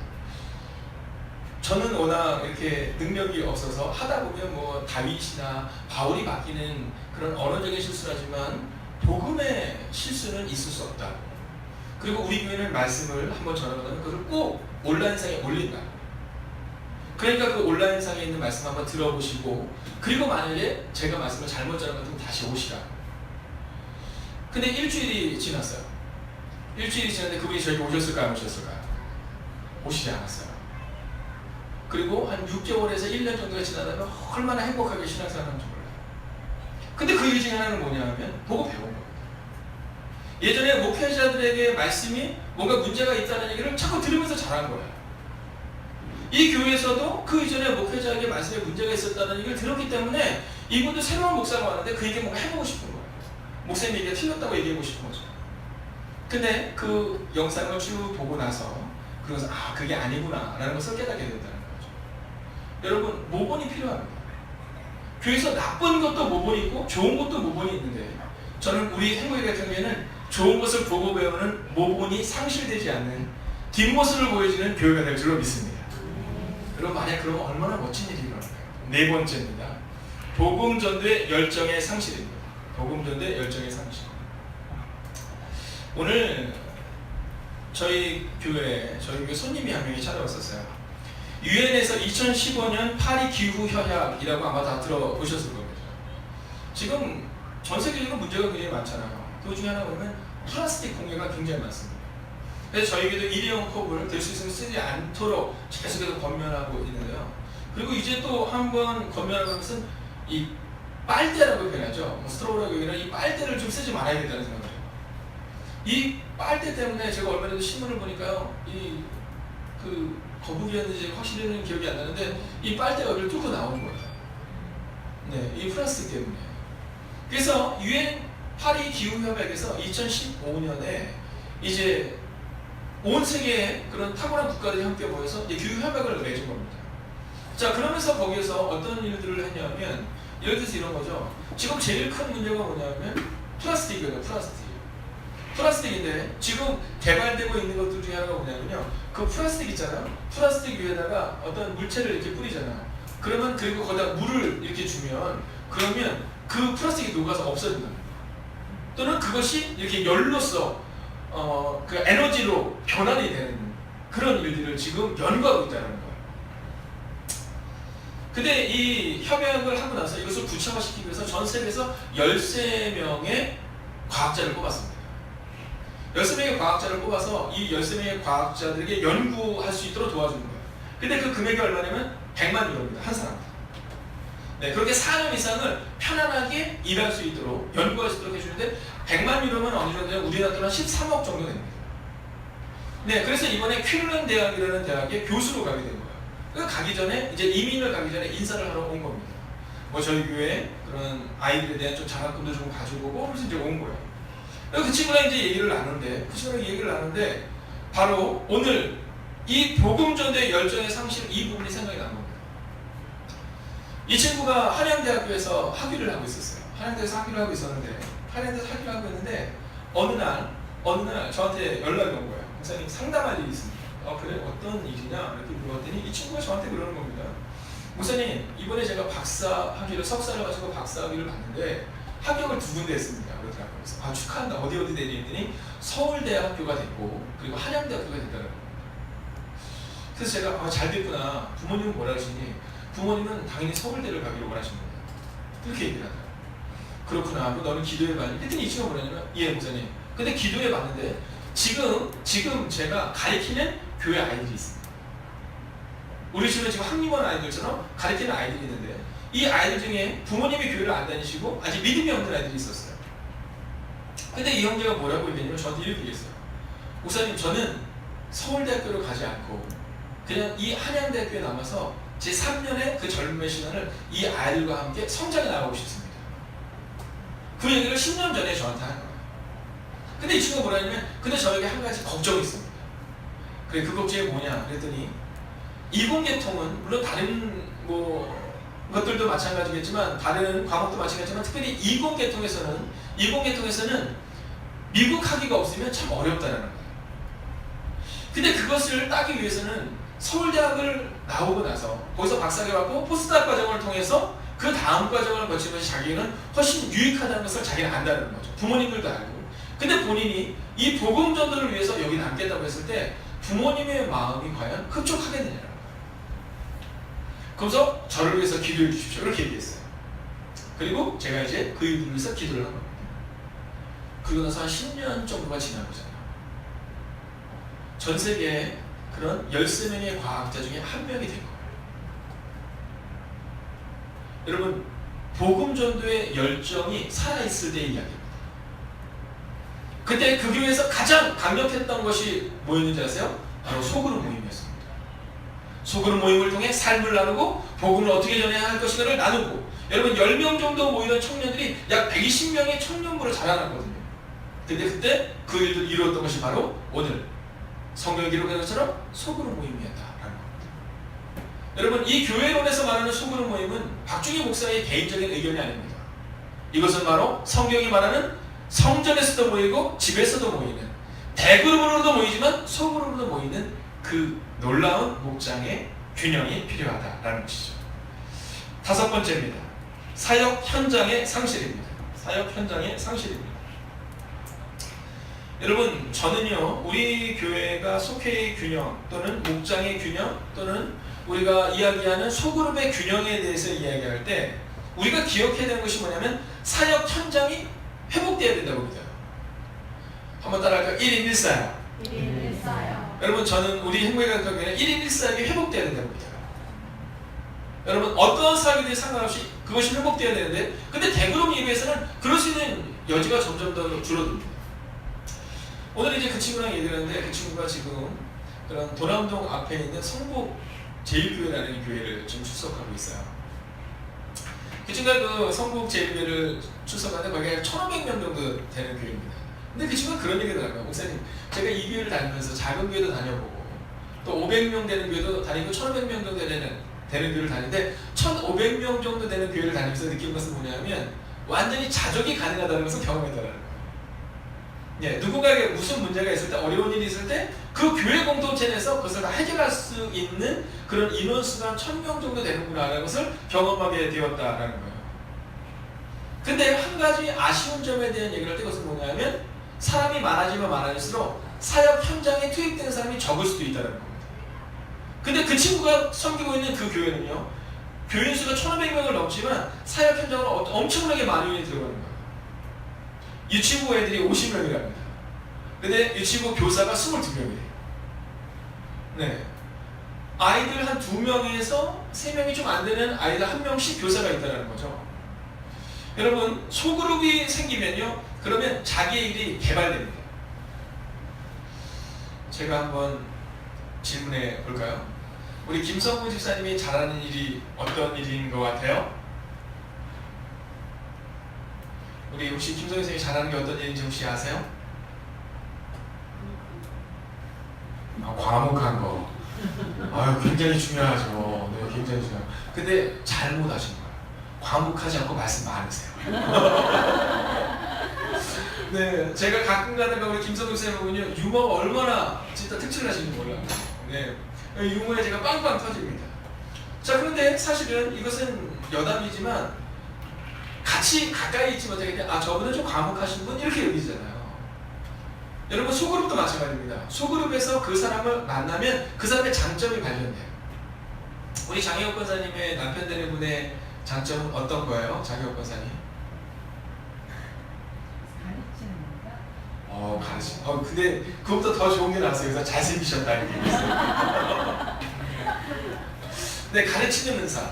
저는 워낙 이렇게 능력이 없어서 하다 보면 뭐 다윗이나 바울이 맡기는 그런 언어적인 실수를 하지만 복음의 실수는 있을 수 없다. 그리고 우리 교회는 말씀을 한번 전하거나 그걸 꼭 온라인상에 올린다. 그러니까 그 온라인상에 있는 말씀 한번 들어보시고, 그리고 만약에 제가 말씀을 잘못 전한 것 같으면 다시 오시라. 근데 일주일이 지났어요. 일주일이 지났는데 그분이 저에게 오셨을까요? 안 오셨을까요? 오시지 않았어요. 그리고 한 6개월에서 1년 정도가 지나다면 얼마나 행복하게 신앙생활 하는지 몰라요. 근데 그 일 중에 하나는 뭐냐 하면 보고 배운 겁니다. 예전에 목회자들에게 말씀이 뭔가 문제가 있다는 얘기를 자꾸 들으면서 자란 거예요. 이 교회에서도 그 이전에 목회자에게 말씀에 문제가 있었다는 얘기를 들었기 때문에 이분도 새로운 목사가 왔는데 그 얘기 뭔가 해보고 싶은 거예요. 목사님 얘기가 틀렸다고 얘기하고 싶은 거죠. 근데 그 영상을 쭉 보고 나서 그래서 그게 아니구나 라는 것을 깨닫게 된다는 거죠. 여러분 모본이 필요합니다. 교회에서 나쁜 것도 모본이 있고 좋은 것도 모본이 있는데, 저는 우리 행복의 같은 경우에는 좋은 것을 보고 배우는 모본이 상실되지 않는 뒷모습을 보여주는 교회가 될 줄로 믿습니다. 여러분 만약 그러면 얼마나 멋진 일이 일어날까요? 네 번째입니다. 복음 전도의 열정의 상실입니다. 복음 전도의 열정의 상실. 오늘 저희 교회 손님이 한 명이 찾아왔었어요. 유엔에서 2015년 파리 기후 협약이라고 아마 다 들어보셨을 겁니다. 지금 전 세계적으로 문제가 굉장히 많잖아요. 그 중에 하나 보면 플라스틱 공해가 굉장히 많습니다. 그래서 저희에게도 일회용 컵을 될 수 있으면 쓰지 않도록 계속해서 권면하고 있는데요. 그리고 이제 또 한 번 권면하는 것은 이 빨대라고 표현하죠. 스트로우라고 얘기하는 이 빨대를 좀 쓰지 말아야겠다는 생각을 해요. 이 빨대 때문에 제가 얼마 전에 신문을 보니까요, 그 거북이였는지 확실히는 기억이 안 나는데 이 빨대가 여기를 뚫고 나온 거예요. 네, 이 플라스틱 때문에. 그래서 유엔 파리 기후협약에서 2015년에 이제 온 세계의 그런 탁월한 국가들이 함께 모여서 기후협약을 맺은 겁니다. 자, 그러면서 거기에서 어떤 일들을 했냐면, 예를 들어서 이런 거죠. 지금 제일 큰 문제가 뭐냐면 플라스틱이에요. 플라스틱인데 지금 개발되고 있는 것들 중에 하나가 뭐냐면요, 그 플라스틱 있잖아요. 플라스틱 위에다가 어떤 물체를 이렇게 뿌리잖아요. 그러면 그리고 거기다 물을 이렇게 주면, 그러면 그 플라스틱이 녹아서 없어진다. 또는 그것이 이렇게 열로서 그 에너지로 변환이 되는 그런 일들을 지금 연구하고 있다는 거예요. 근데 이 협약을 하고 나서 이것을 구체화시키기 위해서 전 세계에서 13명의 과학자를 뽑았습니다. 13명의 과학자를 뽑아서 이 13명의 과학자들에게 연구할 수 있도록 도와주는 거예요. 근데 그 금액이 얼마냐면 100만 유로입니다. 한 사람당. 네, 그렇게 4년 이상을 편안하게 일할 수 있도록 연구할 수 있도록 해주는데 100만 유로면 어느 정도 되면 우리나라 돈 한 13억 정도 됩니다. 네, 그래서 이번에 퀼런 대학이라는 대학에 교수로 가게 된 거예요. 그 가기 전에 이제 이민을 가기 전에 인사를 하러 온 겁니다. 뭐 저희 교회 그런 아이들에 대한 좀 장학금도 좀 가지고 오고 그래서 이제 온 거예요. 그 친구랑 이제 얘기를 나누는데 바로 오늘 이 복음전도의 열정의 상실 이 부분이 생각이 난 겁니다. 이 친구가 한양대학교에서 학위를 하고 있었어요. 한양대에서 학위를 하고 있었는데 어느 날 저한테 연락이 온 거예요. 목사님 상담할 일이 있습니다. 그래? 어떤 일이냐? 이렇게 물어봤더니 이 친구가 저한테 그러는 겁니다. 목사님, 이번에 제가 석사를 가지고 박사 학위를 받는데 합격을 2군데 했습니다. 그러더라고요. 그래서 축하한다. 어디 되니 했더니 서울대 학교가 됐고 그리고 한양대학교가 됐다는 거예요. 그래서 제가 잘 됐구나. 부모님은 뭐라 하시니? 부모님은 당연히 서울대를 가기로 원하십니다. 이렇게 얘기를 하더라고요. 그렇구나. 그럼 너는 기도해봐니? 그랬더니 이 친구가 뭐냐면 예 목사님. 근데 기도해봤는데 지금 제가 가르치는 교회 아이들이 있습니다. 우리 집에 지금 학립원 아이들처럼 가르치는 아이들이 있는데 이 아이들 중에 부모님이 교회를 안 다니시고 아직 믿음이 없는 아이들이 있었어요. 근데 이 형제가 뭐라고 얘기했냐면 저한테 이렇게 얘기했어요. 목사님, 저는 서울대학교를 가지 않고 그냥 이 한양대학교에 남아서 제 3년의 그 젊음의 시간을 이 아이들과 함께 성장해 나가고 싶습니다. 그 얘기를 10년 전에 저한테 한 거예요. 근데 이 친구가 뭐라 했냐면 근데 저에게 한 가지 걱정이 있습니다. 그래, 그 걱정이 뭐냐 그랬더니 이공계통은 물론 다른 것들도 마찬가지겠지만 다른 과목도 마찬가지지만 특별히 이공계통에서는 미국 학위가 없으면 참 어렵다는 거예요. 근데 그것을 따기 위해서는 서울대학을 나오고 나서 거기서 박사학위 받고 포스트학 과정을 통해서 그 다음 과정을 거치면서 자기는 훨씬 유익하다는 것을 자기는 안다는 거죠. 부모님들도 알고. 근데 본인이 이 복음 전도를 위해서 여기 남겠다고 했을 때 부모님의 마음이 과연 흡족하겠느냐는 거예요. 그래서 저를 위해서 기도해 주십시오. 이렇게 얘기했어요. 그리고 제가 이제 그 일을 위해서 기도를 한 겁니다. 그러고 나서 한 10년 정도가 지나고잖아요. 전 세계에 그런 13명의 과학자 중에 한 명이 된 거예요. 여러분, 복음 전도의 열정이 살아있을 때의 이야기입니다. 그때 그 교회에서 가장 강력했던 것이 뭐였는지 아세요? 바로 소그룹 모임이었습니다. 소그룹 모임을 통해 삶을 나누고 복음을 어떻게 전해야 할 것인가를 나누고 여러분 10명 정도 모이던 청년들이 약 120명의 청년부를 자라났거든요. 근데 그때 그 일을 이루었던 것이 바로 오늘 성경에 기록된 것처럼 소그룹 모임이었다라는 겁니다. 여러분, 이 교회론에서 말하는 소그룹 모임은 박중희 목사의 개인적인 의견이 아닙니다. 이것은 바로 성경이 말하는 성전에서도 모이고 집에서도 모이는 대그룹으로도 모이지만 소그룹으로도 모이는 그 놀라운 목장의 균형이 필요하다라는 것이죠. 5번째입니다. 사역 현장의 상실입니다. 사역 현장의 상실입니다. 여러분, 저는요 우리 교회가 속회의 균형 또는 목장의 균형 또는 우리가 이야기하는 소그룹의 균형에 대해서 이야기할 때 우리가 기억해야 되는 것이 뭐냐면 사역 현장이 회복되어야 된다고 믿어요. 한번 따라할까요? 1인 1사역. 1인 1사역. 여러분, 저는 우리 행복의교회는 1인 1사역이 회복되어야 된다고 믿어요. 여러분, 어떤 사역이든 상관없이 그것이 회복되어야 되는데 근데 대그룹 예배에서는 그럴 수 있는 여지가 점점 더 줄어듭니다. 오늘 이제 그 친구랑 얘기를 했는데 그 친구가 지금 그런 도남동 앞에 있는 성북 제일교회라는 교회를 지금 출석하고 있어요. 그 친구가 그 성북 제일교회를 출석하는데 거기가 1,500명 정도 되는 교회입니다. 근데 그 친구가 그런 얘기를 하더라고요. 목사님, 제가 이 교회를 다니면서 작은 교회도 다녀보고 또 500명 되는 교회도 다니고 1,500명 정도 되는 교회를 다니는데 1,500명 정도 되는 교회를 다니면서 느낀 것은 뭐냐면 완전히 자족이 가능하다는 것을 경험했다는 거예요. 예, 누군가에게 무슨 문제가 있을 때 어려운 일이 있을 때 그 교회 공동체 내에서 그것을 다 해결할 수 있는 그런 인원수가 한 1,000명 정도 되는구나라는 것을 경험하게 되었다라는 거예요. 근데 한 가지 아쉬운 점에 대한 얘기를 할 때 그것은 뭐냐면 사람이 많아지면 많아질수록 사역 현장에 투입되는 사람이 적을 수도 있다는 겁니다. 근데 그 친구가 섬기고 있는 그 교회는요 교인 수가 1,500명을 넘지만 사역 현장으로 엄청나게 많이 들어가는 거예요. 유치부 애들이 50명이랍니다. 근데 유치부 교사가 22명이래요. 네. 아이들 한 2명에서 3명이 좀 안 되는 아이들 1명씩 교사가 있다는 거죠. 여러분, 소그룹이 생기면요, 그러면 자기의 일이 개발됩니다. 제가 한번 질문해 볼까요? 우리 김성구 집사님이 잘하는 일이 어떤 일인 것 같아요? 우리 혹시 김성구 선생님이 잘하는 게 어떤 일인지 혹시 아세요? 과묵한 거. 아유, 굉장히 중요하죠. 네, 굉장히 중요해요. 근데 잘못하신 거예요. 과묵하지 않고 말씀 많으세요. 네, 제가 가끔 가다가 우리 김성국 쌤을 보면요, 유머가 얼마나 진짜 특출을 하시는지 몰라요. 네, 유머에 제가 빵빵 터집니다. 자, 그런데 사실은 이것은 여담이지만 같이 가까이 있지 못하게 돼. 아, 저분은 좀 과묵하신 분 이렇게 여기잖아요. 여러분, 소그룹도 마찬가지입니다. 소그룹에서 그 사람을 만나면 그 사람의 장점이 발견돼요. 우리 장혜옥 권사님의 남편 되는 분의 장점은 어떤 거예요? 장혜옥 권사님? 가르치. 근데 그것보다 더 좋은 게 나왔어요. 그래서 잘생기셨다는 게 있어요. 네, 가르치는 은사.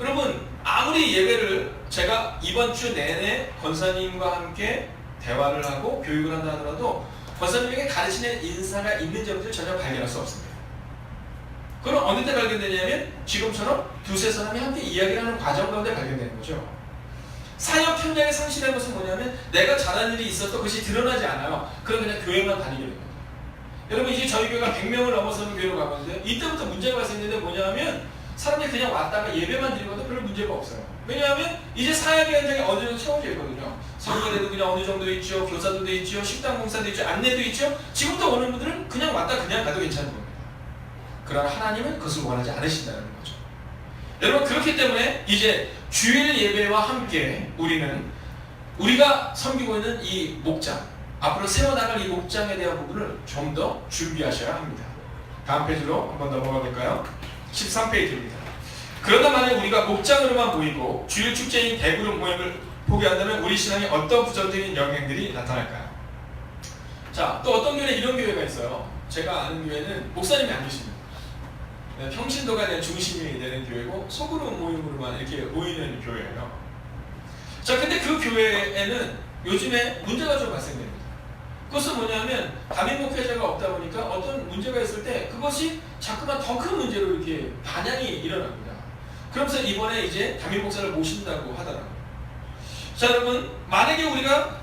여러분, 아무리 예배를 제가 이번 주 내내 권사님과 함께 대화를 하고 교육을 한다 하더라도 권사님에게 가르치는 인사가 있는 점을 전혀 발견할 수 없습니다. 그럼 어느 때 발견되냐면 지금처럼 두세 사람이 함께 이야기를 하는 과정 가운데 발견되는 거죠. 사역 현장의 상실한 것은 뭐냐면 내가 잘한 일이 있어도 그것이 드러나지 않아요. 그럼 그냥 교회만 다니게 됩니다. 여러분, 이제 저희 교회가 100명을 넘어서는 교회로 가는데 이때부터 문제가 발생했는데 뭐냐면 사람들이 그냥 왔다가 예배만 드리고도 별로 문제가 없어요. 왜냐하면 이제 사역의 현장이 어느 정도 채워져 있거든요. 성경에도 그냥 어느 정도 있죠. 교사도 있죠. 식당 공사도 있죠. 안내도 있죠. 지금부터 오는 분들은 그냥 왔다 그냥 가도 괜찮은 겁니다. 그러나 하나님은 그것을 원하지 않으신다는 거죠. 여러분, 그렇기 때문에 이제 주일 예배와 함께 우리가 섬기고 있는 이 목장, 앞으로 세워나갈 이 목장에 대한 부분을 좀 더 준비하셔야 합니다. 다음 페이지로 한번 넘어가 볼까요? 13페이지입니다. 그러다 만약 우리가 목장으로만 모이고 주일 축제인 대그룹 모임을 포기한다면 우리 신앙에 어떤 부정적인 영향들이 나타날까요? 자, 또 어떤 교회는 이런 교회가 있어요. 제가 아는 교회는 목사님이 안 계십니다. 네, 평신도가 된 중심이 되는 교회고 소그룹 모임으로만 이렇게 모이는 교회예요. 자, 근데 그 교회에는 요즘에 문제가 좀 발생됩니다. 그것은 뭐냐면 담임 목회자가 없다 보니까 어떤 문제가 있을 때 그것이 자꾸만 더 큰 문제로 이렇게 반향이 일어납니다. 그러면서 이번에 이제 담임 목사를 모신다고 하더라고요. 자, 여러분, 만약에 우리가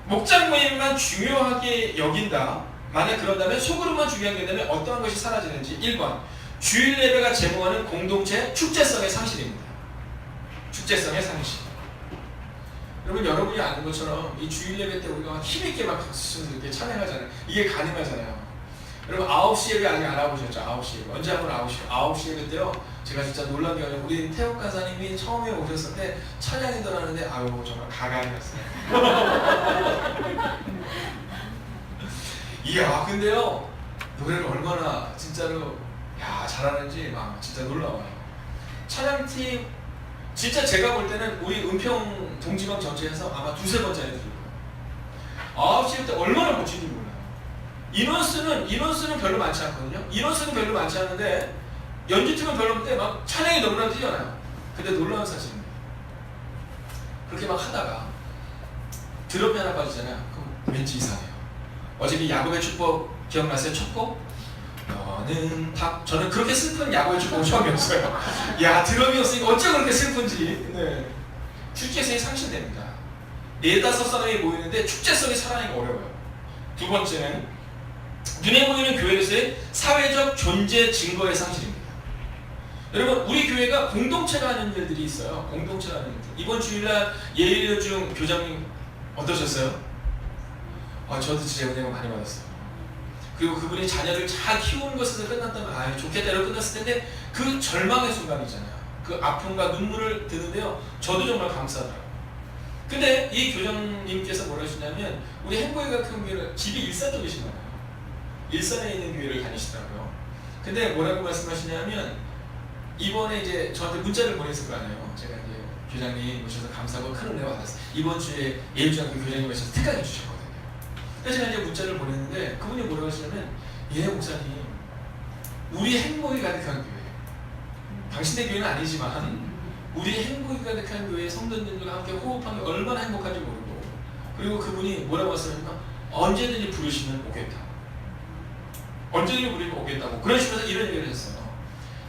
목장 모임만 중요하게 여긴다, 만약 그런다면 소그룹만 중요하게 되면 어떠한 것이 사라지는지. 1번, 주일 예배가 제공하는 공동체 축제성의 상실입니다. 축제성의 상실. 여러분이 아는 것처럼 이 주일 예배 때 우리가 힘있게 막 이렇게 찬양하잖아요. 이게 가능하잖아요. 여러분, 9시 예배 아직 안 와보셨죠? 9시 예배. 언제 한번 9시 예배 때요, 제가 진짜 놀란 게 아니라 우리 태욱 간사님이 처음에 오셨을 때 찬양이 들어가는데 아유, 정말 가관이었어요. 이야, 근데요, 노래를 얼마나 진짜로 잘하는지 막 진짜 놀라워요. 찬양팀 진짜 제가 볼 때는 우리 은평 동지방 전체에서 아마 2-3번째 해줄 거예요. 9시 때 얼마나 멋진지 몰라요. 인원수는 별로 많지 않거든요. 인원수는 별로 많지 않은데 연주팀은 별로 없는데 막 찬양이 너무나 뛰어나요. 근데 놀라운 사실입니다. 그렇게 막 하다가 드럼이 하나 빠지잖아요. 그럼 왠지 이상해요. 어저께 야곱의 축복 기억나세요? 첫 곡? 너는 저는 그렇게 슬픈 야곱의 축복은 처음이었어요. 야, 드럼이 없으니까 어째 그렇게 슬픈지. 네. 축제성이 상실됩니다. 4-5사람이 모이는데 축제성이 살아나기가 어려워요. 두 번째는 눈에 보이는 교회에서의 사회적 존재 증거의 상실입니다. 여러분, 우리 교회가 공동체가 하는 일들이 있어요. 공동체가 하는 일들. 이번 주일날 예일여중 교장님 어떠셨어요? 저도 진짜 은혜가 많이 받았어요. 그리고 그분이 자녀를 잘 키우는 것에서 끝났다면 좋겠다 이러고 끝났을 텐데 그 절망의 순간이잖아요. 그 아픔과 눈물을 드는데요, 저도 정말 감사하더라고요. 근데 이 교장님께서 뭐라 하시냐면 우리 행복의 같은 교회를 집이 일산 쪽이신 거예요. 일산에 있는 교회를 다니시더라고요. 근데 뭐라고 말씀하시냐면 이번에 이제 저한테 문자를 보냈을 거 아니에요. 제가 이제 교장님 오셔서 감사하고 큰 은혜 받았어요. 이번 주에 예일중학교 교장님 오셔서 특강해 주셨거든요. 그래서 제가 이제 문자를 보냈는데 그분이 뭐라고 하시냐면 목사님, 우리 행복이 가득한 교회. 당신의 교회는 아니지만 우리 행복이 가득한 교회 성도님들과 함께 호흡하는 게 얼마나 행복한지 모르고, 그리고 그분이 뭐라고 하셨습니까? 언제든지 부르시면 오겠다. 언제든지 부르면 오겠다고. 그러시면서 이런 얘기를 했어요.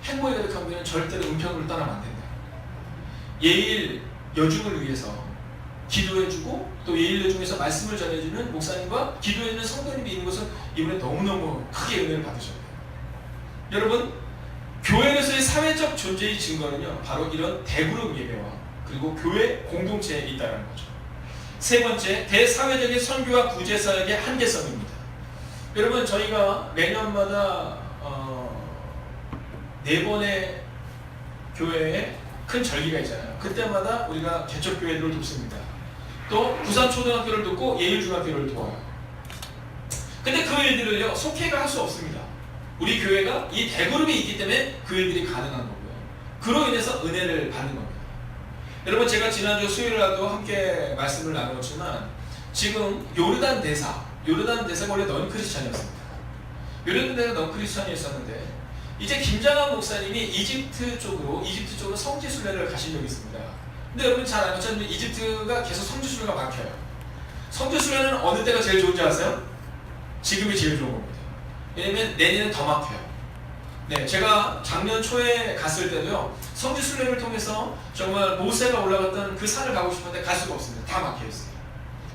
행복이 가득한 교회는 절대로 은평을 떠나면 안 된다. 예일 여중을 위해서 기도해주고 또 예일 여중에서 말씀을 전해주는 목사님과 기도해주는 성도님이 있는 것은 이번에 너무너무 크게 은혜를 받으셨대요. 여러분, 교회에서의 사회적 존재의 증거는요, 바로 이런 대그룹 예배와 그리고 교회 공동체에 있다는 거죠. 세 번째, 대사회적인 선교와 구제사역의 한계성입니다. 여러분, 저희가 매년마다 4번의 교회에 큰 절기가 있잖아요. 그때마다 우리가 개척교회들을 돕습니다. 또 부산초등학교를 돕고 예일중학교를 도와요. 근데 그 일들을요, 속회가 할 수 없습니다. 우리 교회가 이 대그룹이 있기 때문에 그 일들이 가능한 거고요. 그로 인해서 은혜를 받는 겁니다. 여러분, 제가 지난주 수요일날도 함께 말씀을 나누었지만 지금 요르단 대사가 원래 넌 크리스찬이었습니다. 요르단 대사가 넌 크리스찬이었었는데 이제 김장한 목사님이 이집트 쪽으로 성지순례를 가신 적이 있습니다. 근데 여러분 잘 아는 것처럼 이집트가 계속 성지순례가 막혀요. 성지순례는 어느 때가 제일 좋은지 아세요? 지금이 제일 좋은 겁니다. 왜냐면 내년은 더 막혀요. 네, 제가 작년 초에 갔을 때도요, 성지순례를 통해서 정말 모세가 올라갔던 그 산을 가고 싶은데 갈 수가 없습니다. 다 막혀있어요.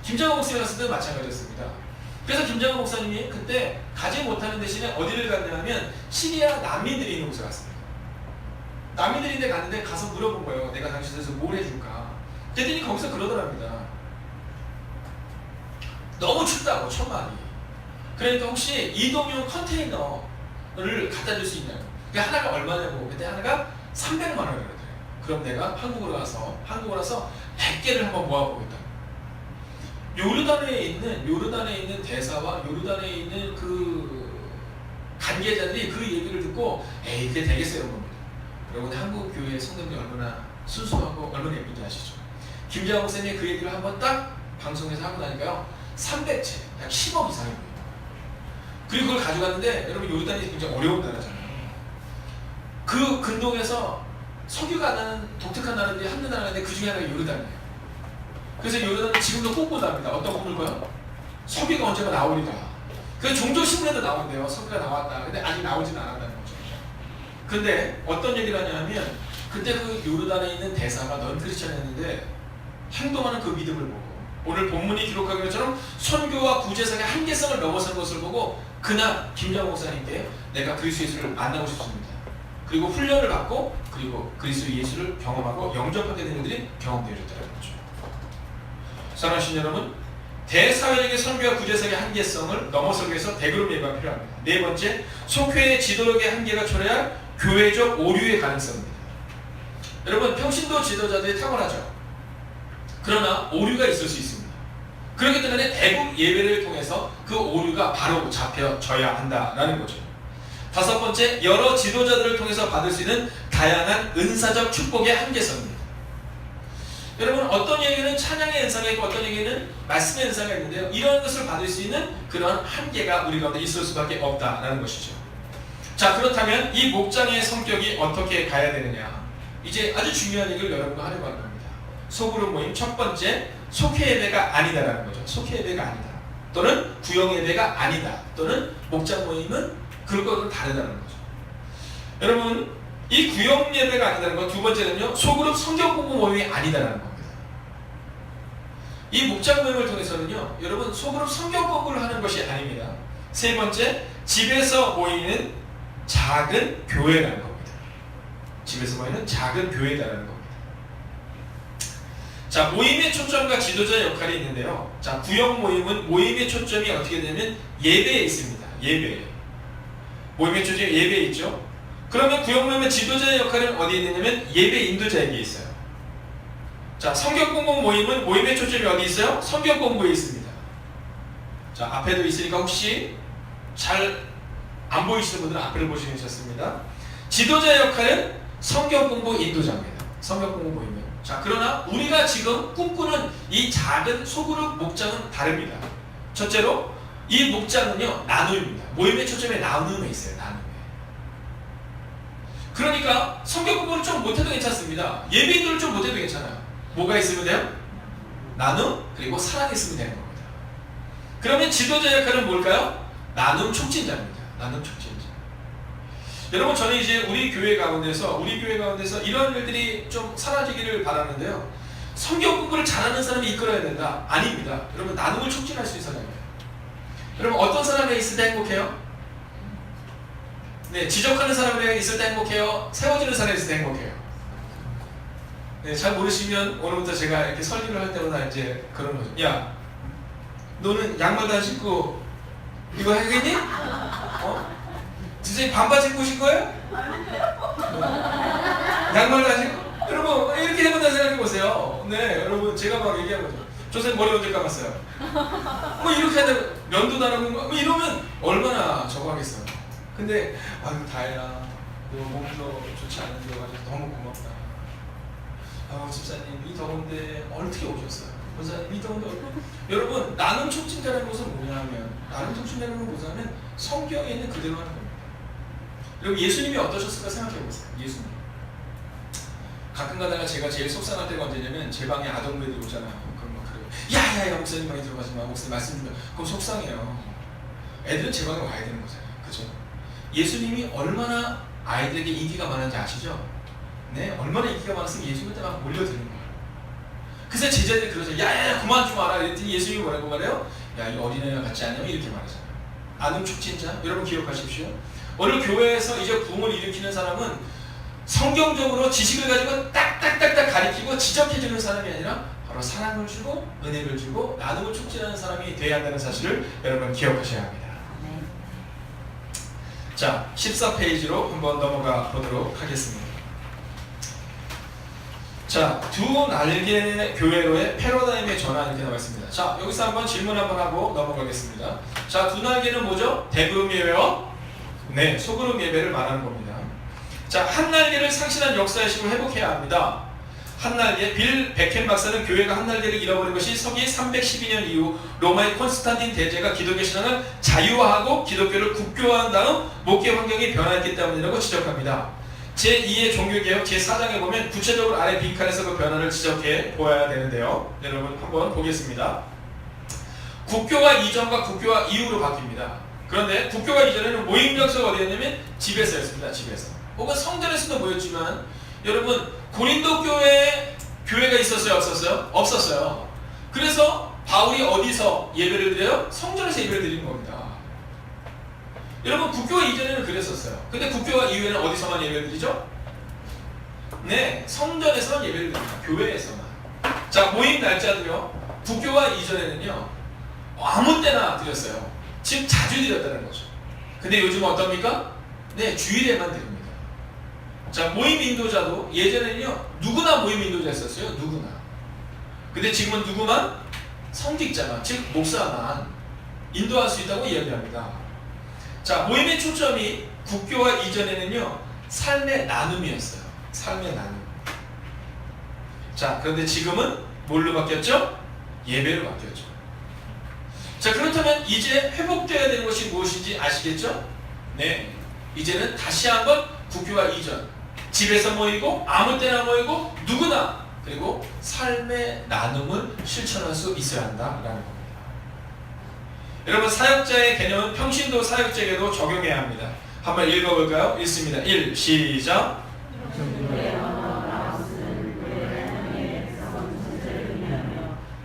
김장한 목사님 갔을 때도 마찬가지였습니다. 그래서 김장한 목사님이 그때 가지 못하는 대신에 어디를 갔냐면 시리아 난민들이 있는 곳에 갔습니다. 난민들인데 갔는데 가서 물어본 거예요. 내가 당신에서 뭘 해줄까? 그랬더니 거기서 그러더랍니다. 너무 춥다고, 천만이. 그러니까 혹시 이동용 컨테이너를 갖다 줄 수 있나요? 그게 하나가 얼마냐고. 그때 하나가 300만 원이래요. 그럼 내가 한국으로 와서 100개를 한번 모아보겠다. 요르단에 있는 대사와 요르단에 있는 그 관계자들이 그 얘기를 듣고 에이, 그게 되겠어요, 여러분. 여러분, 한국 교회의 성도님이 얼마나 순수하고 얼마나 예쁜지 아시죠? 김장호 목사님이 그 얘기를 한번 딱 방송에서 하고 나니까요, 300채, 약 10억 이상이 보여요. 그리고 그걸 가져갔는데, 여러분, 요르단이 굉장히 어려운 나라잖아요. 그 근동에서 석유가 안 나는 독특한 나라들이 한 나라가 있는데 그 중에 하나가 요르단이에요. 그래서 요르단은 지금도 꿈꾸고 합니다. 어떤 꿈을 꿔요? 석유가 언제가 나오리다. 그래서 종종 신문에도 나온대요. 석유가 나왔다. 근데 아직 나오지는 않았다는 거죠. 근데 어떤 얘기를 하냐면, 그때 그 요르단에 있는 대사가 넌 크리스찬이었는데 행동하는 그 믿음을 보고, 오늘 본문이 기록한 것처럼 선교와 구제사의 한계성을 넘어선 것을 보고, 그날 김장호 목사님께 내가 그리스도 예수를 만나고 싶습니다. 그리고 훈련을 받고, 그리고 그리스도 예수를 경험하고 영접하게 된 일들이 경험되어졌다는 거죠. 사랑하신 여러분, 대사회적인 선교와 구제사의 한계성을 넘어서기 위해서 대그룹 예배가 필요합니다. 네 번째, 속회의 지도력의 한계가 초래할 교회적 오류의 가능성입니다. 여러분, 평신도 지도자들이 탁월하죠. 그러나 오류가 있을 수 있습니다. 그렇기 때문에 대국 예배를 통해서 그 오류가 바로 잡혀져야 한다는 거죠. 다섯 번째, 여러 지도자들을 통해서 받을 수 있는 다양한 은사적 축복의 한계성입니다. 여러분, 어떤 얘기는 찬양의 은사가 있고 어떤 얘기는 말씀의 은사가 있는데요, 이런 것을 받을 수 있는 그런 한계가 우리 가운데 있을 수밖에 없다는 것이죠. 자, 그렇다면 이 목장의 성격이 어떻게 가야 되느냐, 이제 아주 중요한 얘기를 여러분과 하려고 하는 겁니다. 소그룹 모임 첫 번째, 속회 예배가 아니다라는 거죠. 속회 예배가 아니다, 또는 구역 예배가 아니다, 또는 목장 모임은 그럴 거는 다르다는 거죠. 여러분, 이 구역 예배가 아니다는 건 두 번째는요, 소그룹 성경 공부 모임이 아니다라는 겁니다. 이 목장 모임을 통해서는요, 여러분, 소그룹 성경 공부를 하는 것이 아닙니다. 세 번째, 집에서 모이는 작은 교회라는 겁니다. 집에서 모이는 작은 교회다라는 겁니다. 자, 모임의 초점과 지도자의 역할이 있는데요. 자, 구역 모임은 모임의 초점이 어떻게 되냐면 예배에 있습니다. 예배에. 모임의 초점이 예배에 있죠. 그러면 구역 모임의 지도자의 역할은 어디에 있느냐면 예배 인도자에게 있어요. 자, 성경 공부 모임은 모임의 초점이 어디 있어요? 성경 공부에 있습니다. 자, 앞에도 있으니까 혹시 잘 안 보이시는 분들은 앞을 보시면 좋습니다. 지도자의 역할은 성경 공부 인도자입니다. 성경 공부 모임은. 자, 그러나 우리가 지금 꿈꾸는 이 작은 소그룹 목장은 다릅니다. 첫째로, 이 목장은요, 나눔입니다. 모임의 초점에 나눔에 있어요. 나눔에. 그러니까 성경 공부를 좀 못해도 괜찮습니다. 예배인들을 좀 못해도 괜찮아요. 뭐가 있으면 돼요? 나눔 그리고 사랑이 있으면 되는 겁니다. 그러면 지도자 역할은 뭘까요? 나눔 촉진자입니다. 나눔 촉진자. 여러분 저는 이제 우리 교회 가운데서 이런 일들이 좀 사라지기를 바라는데요. 성경 공부를 잘하는 사람이 이끌어야 된다? 아닙니다. 여러분 나눔을 촉진할 수 있어야 됩니다. 여러분 어떤 사람이 있을 때 행복해요? 네, 지적하는 사람이 있을 때 행복해요? 세워지는 사람이 있을 때 행복해요? 네, 잘 모르시면 오늘부터 제가 이렇게 설교를 할 때마다 이제 그런 거죠. 야, 너는 양말도 안 신고 이거 하겠니? 진짜 반바지 입고 오신 거예요? 양말도 안 신고? 여러분 이렇게 해본다 생각해보세요. 네, 여러분 제가 막 얘기한 거죠. 조선님 머리 언제 감았어요? 뭐 이렇게 하다 면도 나는 거 뭐 이러면 얼마나 저거 하겠어요. 근데 아유 다혜야 너 몸도 좋지 않은데 와줘서 너무 고맙다. 집사님 이 더운데 어떻게 오셨어요? 목사님 이 더운데 여러분 나눔 촉진자라는 것은 뭐냐면 나눔 촉진자라는 건 뭐냐면 성경에 있는 그대로 하는 겁니다. 여러분 예수님이 어떠셨을까 생각해보세요. 예수님 가끔 가다가 제가 제일 속상할 때가 언제냐면 제 방에 아동들이 오잖아요. 그럼 막 그래요. 야야야 목사님 방에 들어가지 마. 목사님 말씀 좀 그럼 속상해요. 애들은 제 방에 와야 되는 거잖아요. 그죠? 예수님이 얼마나 아이들에게 인기가 많은지 아시죠? 네, 얼마나 인기가 많았으면 예수님한테 막 몰려드는 거예요. 그래서 제자들이 그러죠. 야야야 그만 좀 알아. 그랬더니 예수님이 뭐라고 말해요? 야 이 어린애와 같지 않냐면 이렇게 말하잖아요. 나눔 촉진자 여러분 기억하십시오. 오늘 교회에서 이제 부흥을 일으키는 사람은 성경적으로 지식을 가지고 딱딱딱딱 가리키고 지적해주는 사람이 아니라 바로 사랑을 주고 은혜를 주고 나눔을 촉진하는 사람이 돼야 한다는 사실을 여러분 기억하셔야 합니다. 자, 14페이지로 한번 넘어가 보도록 하겠습니다. 자, 두 날개 교회로의 패러다임의 전환 이렇게 나와 있습니다. 자, 여기서 한번 질문 한번 하고 넘어가겠습니다. 자, 두 날개는 뭐죠? 대그룹 예배와 네, 소그룹 예배를 말하는 겁니다. 자, 한 날개를 상실한 역사의 식으로 회복해야 합니다. 한 날개, 빌 베켄 박사는 교회가 한 날개를 잃어버린 것이 서기 312년 이후 로마의 콘스탄틴 대제가 기독교 신앙을 자유화하고 기독교를 국교화한 다음 목회 환경이 변화했기 때문이라고 지적합니다. 제2의 종교개혁 제4장에 보면 구체적으로 아래 빈칸에서 그 변화를 지적해 보아야 되는데요. 여러분 한번 보겠습니다. 국교화 이전과 국교화 이후로 바뀝니다. 그런데 국교화 이전에는 모임 장소가 어디였냐면 집에서였습니다. 집에서. 혹은 성전에서도 모였지만 여러분 고린도 교회에 교회가 있었어요? 없었어요? 없었어요. 그래서 바울이 어디서 예배를 드려요? 성전에서 예배를 드리는 겁니다. 여러분 국교화 이전에는 그랬었어요. 근데 국교화 이후에는 어디서만 예배를 드리죠? 네, 성전에서만 예배를 드립니다. 교회에서만. 자, 모임 날짜도요. 국교화 이전에는요. 아무 때나 드렸어요. 즉 자주 드렸다는 거죠. 근데 요즘은 어떻습니까? 네, 주일에만 드립니다. 자, 모임 인도자도 예전에는요 누구나 모임 인도자였었어요. 누구나. 근데 지금은 누구만? 성직자만, 즉 목사만 인도할 수 있다고 이야기합니다. 자, 모임의 초점이 국교화 이전에는요 삶의 나눔이었어요. 삶의 나눔. 자, 그런데 지금은 뭘로 바뀌었죠? 예배로 바뀌었죠. 자, 그렇다면 이제 회복되어야 되는 것이 무엇인지 아시겠죠? 네, 이제는 다시 한번 국교화 이전 집에서 모이고 아무 때나 모이고 누구나 그리고 삶의 나눔을 실천할 수 있어야 한다라는 겁니다. 여러분 사역자의 개념은 평신도 사역자에게도 적용해야 합니다. 한번 읽어볼까요? 읽습니다. 1. 시작.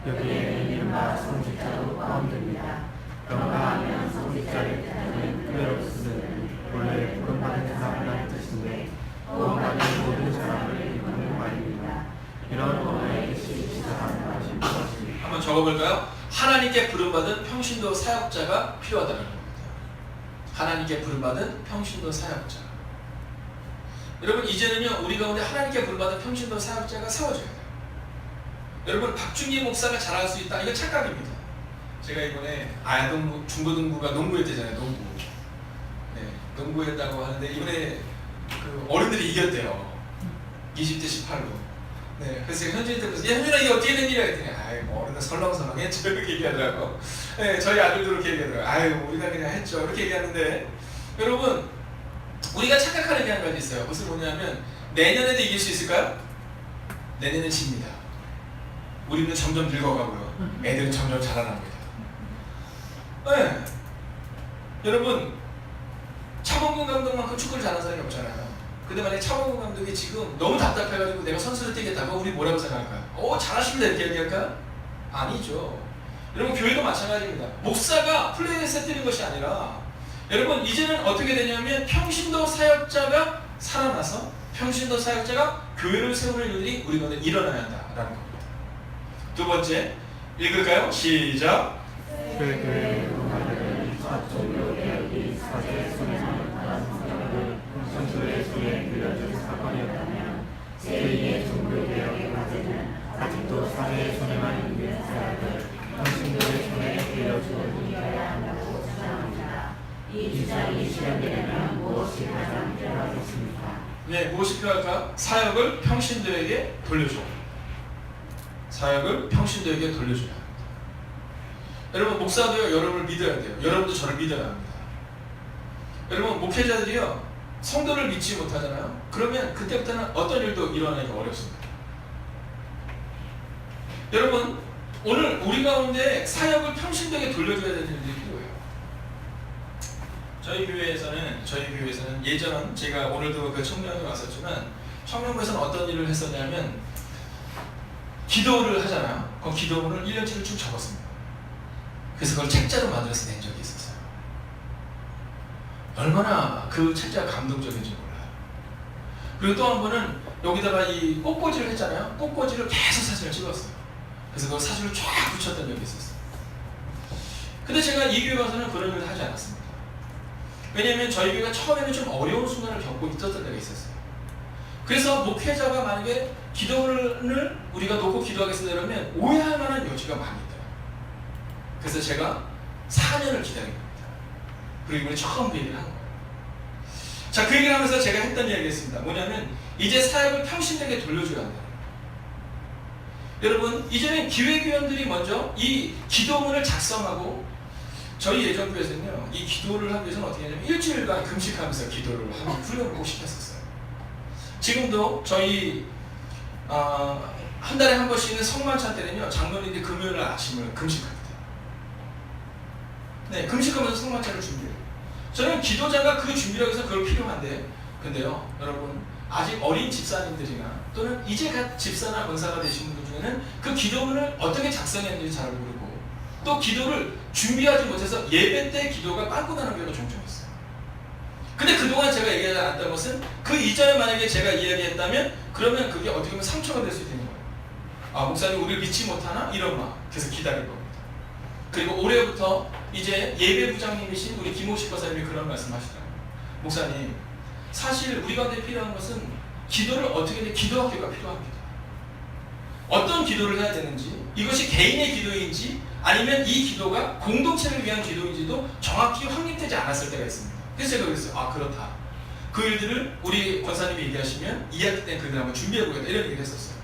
여기에 이른바 성직자도 포함됩니다. 그런가 하면 성직자의 뜻은 그대로 쓰는 본래 부름받은 사람이라는 뜻인데 구원받은 모든 사람을 일컫는 말입니다. 이런 언어의 뜻이 시작하는 것이 무엇이 한번 적어볼까요? 하나님께 부름받은 평신도 사역자가 필요하다는 겁니다. 하나님께 부름받은 평신도 사역자. 여러분 이제는요 우리 가운데 하나님께 부름받은 평신도 사역자가 세워져야 돼요. 여러분 박준기 목사가 잘할 수 있다. 이거 착각입니다. 제가 이번에 아동 중고등부가 농구했대잖아요. 농구. 네, 농구했다고 하는데 이번에 그 어른들이 이겼대요. 20대 18로. 네, 그래서 제가 현준이한테 그래서 야 현준아 이게 어떻게 된 일이야 했더니 아이 뭐 어른들 설렁설렁했죠 이렇게 얘기하더라고. 네, 저희 아들도 그렇게 얘기하더라고요. 아유 우리가 그냥 했죠 이렇게 얘기하는데 여러분 우리가 착각하는 게 한 가지 있어요. 그것은 뭐냐면 내년에도 이길 수 있을까요? 내년은 집니다. 우리는 점점 늙어가고요. 애들은 점점 자라납니다. 네. 여러분, 차범근 감독만큼 축구를 잘하는 사람이 없잖아요. 근데 만약에 차범근 감독이 지금 너무 답답해가지고 내가 선수를 뛰겠다고 우리 뭐라고 생각할까요? 잘하십니다 이렇게 얘기할까요? 아니죠. 여러분, 교회도 마찬가지입니다. 목사가 플레이에서 뛰는 것이 아니라 여러분, 이제는 어떻게 되냐면 평신도 사역자가 살아나서 평신도 사역자가 교회를 세우는 일들이 우리 가운데 일어나야 한다라는 겁니다. 두 번째, 읽을까요? 시작. 교회의 문화들은 종교 개혁이 사제의 손에만 받은 성경을 선수의 손에 들려준 사건이었다면 제2의 종교 개혁의 과제는 아직도 사제의 손에만 있는 사역을 평신도의 손에 들려주는 일이어야 한다고 주장합니다. 이 주장이 실현되려면 무엇이 가장 필요하겠습니까? 네, 무엇이 필요할까? 사역을 평신도에게 돌려줘. 사역을 평신도에게 돌려줘야 합니다. 여러분, 목사도요, 여러분을 믿어야 돼요. 여러분도 저를 믿어야 합니다. 여러분, 목회자들이요, 성도를 믿지 못하잖아요. 그러면 그때부터는 어떤 일도 일어나기가 어렵습니다. 여러분, 오늘 우리 가운데 사역을 평신도에게 돌려줘야 되는 일들이 필요해요. 저희 교회에서는 예전 제가 오늘도 그 청년에 왔었지만 청년부에서는 어떤 일을 했었냐면 기도를 하잖아요. 그 기도문을 1년치를 쭉 적었습니다. 그래서 그걸 책자로 만들어서 낸 적이 있었어요. 얼마나 그 책자가 감동적인지 몰라요. 그리고 또 한 번은 여기다가 이 꽃꽂이를 했잖아요. 꽃꽂이를 계속 사진을 찍었어요. 그래서 그 사진을 쫙 붙였던 적이 있었어요. 근데 제가 이 교회 와서는 그런 일을 하지 않았습니다. 왜냐하면 저희 교회가 처음에는 좀 어려운 순간을 겪고 있었던 때가 있었어요. 그래서 목회자가 만약에 기도를 우리가 놓고 기도하겠습니다 그러면 오해할 만한 여지가 많이 있더라고요. 그래서 제가 4년을 기다린 겁니다. 그리고 이번에 처음 그 얘기를 한 거예요. 자, 그 얘기를 하면서 제가 했던 이야기가 있습니다. 뭐냐면 이제 사역을 평신도에게 돌려줘야 한다. 여러분, 이제는 기획위원들이 먼저 이 기도문을 작성하고 저희 예전교회에서는요, 이 기도를 하기 위해서는 어떻게 하냐면 일주일간 금식하면서 기도를 하는 훈련을 꼭 시켰었어요. 지금도 저희 한 달에 한 번씩 있는 성만찬 때는요, 장로님들이 금요일 아침을 금식합니다. 네, 금식하면서 성만찬을 준비해요. 저는 기도자가 그 준비라고 해서 그걸 필요한데, 근데요, 여러분, 아직 어린 집사님들이나 또는 이제 갓 집사나 권사가 되신 분들 중에는 그 기도문을 어떻게 작성했는지 잘 모르고 또 기도를 준비하지 못해서 예배 때 기도가 빵꾸 나는 경우가 종종 있어요. 근데 그동안 제가 얘기하지 않았던 것은 그 이전에 만약에 제가 이야기했다면 그러면 그게 어떻게 보면 상처가 될 수 있는 거예요. 아, 목사님 우리를 믿지 못하나? 이런 마음. 그래서 기다릴 겁니다. 그리고 올해부터 이제 예배부장님이신 우리 김호식 권사님이 그런 말씀 하시더라고요. 목사님, 사실 우리 가운데 필요한 것은 기도를 어떻게 든 기도학교가 필요합니다. 어떤 기도를 해야 되는지, 이것이 개인의 기도인지 아니면 이 기도가 공동체를 위한 기도인지도 정확히 확립되지 않았을 때가 있습니다. 그래서 제가 그랬어요. 아, 그렇다. 그 일들을 우리 권사님이 얘기하시면 2학기 때 그들 한번 준비해보겠다 이런 얘기를 했었어요.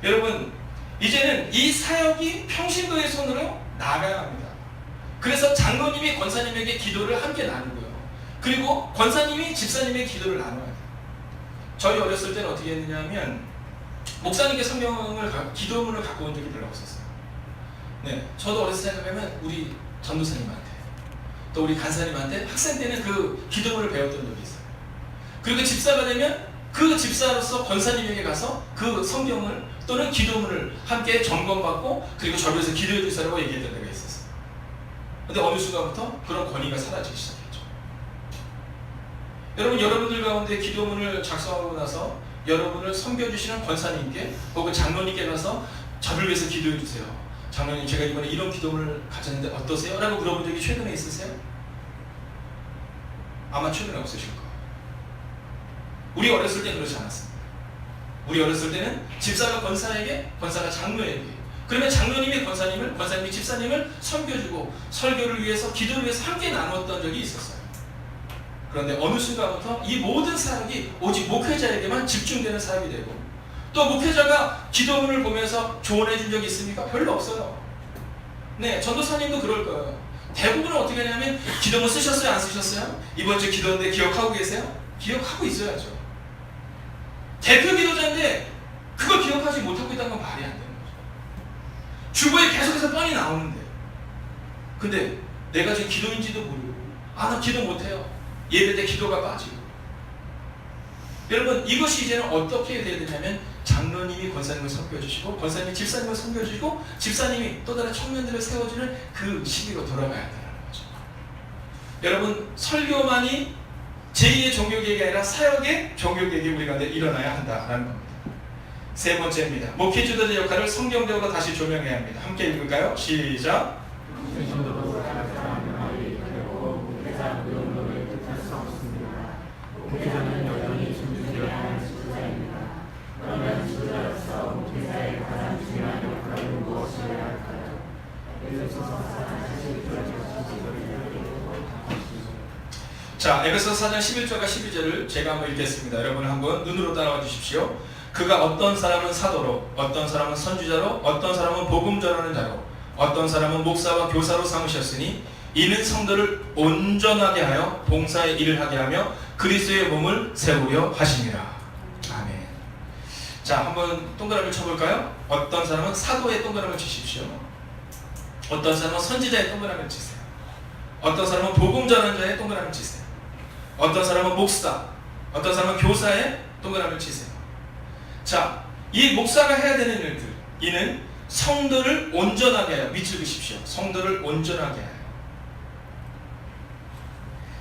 여러분, 이제는 이 사역이 평신도의 손으로 나아가야 합니다. 그래서 장로님이 권사님에게 기도를 함께 나누고요. 그리고 권사님이 집사님의 기도를 나눠야 돼요. 저희 어렸을 때는 어떻게 했느냐 하면 목사님께 성경을 기도문을 갖고 온 적이 별로 없었어요. 네, 저도 어렸을 때 생각하면 우리 전도사님한테 또 우리 간사님한테 학생 때는 그 기도문을 배웠던 적이 있어요. 그리고 집사가 되면 그 집사로서 권사님에게 가서 그 성경을 또는 기도문을 함께 점검받고 그리고 절에서 기도해 주시라고 얘기했던 때가 있었어요. 근데 어느 순간부터 그런 권위가 사라지기 시작했죠. 여러분, 여러분들 가운데 기도문을 작성하고 나서 여러분을 섬겨주시는 권사님께 혹은 장로님께 가서 저를 위해서 기도해 주세요. 장로님, 제가 이번에 이런 기도문을 가졌는데 어떠세요? 라고 물어본 적이 최근에 있으세요? 아마 최근에 없으실 거예요. 우리 어렸을 때 그렇지 않았습니다. 우리 어렸을 때는 집사가 권사에게, 권사가 장로에게, 그러면 장로님이 권사님을, 권사님이 집사님을 섬겨주고 설교를 위해서, 기도를 위해서 함께 나누었던 적이 있었어요. 그런데 어느 순간부터 이 모든 사역이 오직 목회자에게만 집중되는 사역이 되고, 또 목회자가 기도문을 보면서 조언해 준 적이 있습니까? 별로 없어요. 네, 전도사님도 그럴 거예요. 대부분은 어떻게 하냐면 기도문 쓰셨어요? 안 쓰셨어요? 이번 주 기도인데 기억하고 계세요? 기억하고 있어야죠. 대표 기도자인데 그걸 기억하지 못하고 있다는 건 말이 안 되는 거죠. 주보에 계속해서 뻔히 나오는데 근데 내가 지금 기도인지도 모르고 나 기도 못해요. 예배 때 기도가 빠지고. 여러분 이것이 이제는 어떻게 돼야 되냐면 장로님이 권사님을 섬겨주시고 권사님이 집사님을 섬겨주시고 집사님이 또 다른 청년들을 세워주는 그 시기로 돌아가야 한다는 거죠. 여러분 설교만이 제2의 종교개혁이 아니라 사역의 종교개혁이 우리 가운데 일어나야 한다는 겁니다. 세 번째입니다. 목회 지도자 역할을 성경적으로 다시 조명해야 합니다. 함께 읽을까요? 시작. 목회자는 여전히 준비되어야 하는 지도자입니다. 그러면 지도자로서 목회자의 가장 중요한 역할은 무엇이어야 할까요? 에베소서 4장 11절과 12절을 자, 에베소서 4장 11절과 12절을 제가 한번 읽겠습니다. 여러분 한번 눈으로 따라와 주십시오. 그가 어떤 사람은 사도로, 어떤 사람은 선지자로, 어떤 사람은 복음 전하는 자로, 어떤 사람은 목사와 교사로 삼으셨으니 이는 성도를 온전하게 하여 봉사의 일을 하게 하며 그리스도의 몸을 세우려 하심이라. 아멘. 자, 한번 동그라미를 쳐볼까요? 어떤 사람은 사도의 동그라미를 치십시오. 어떤 사람은 선지자의 동그라미를 치세요. 어떤 사람은 복음 전하는 자의 동그라미를 치세요. 어떤 사람은 목사, 어떤 사람은 교사의 동그라미를 치세요. 자, 이 목사가 해야 되는 일들, 이는 성도를 온전하게 하여, 밑줄 그십시오. 성도를 온전하게 하여.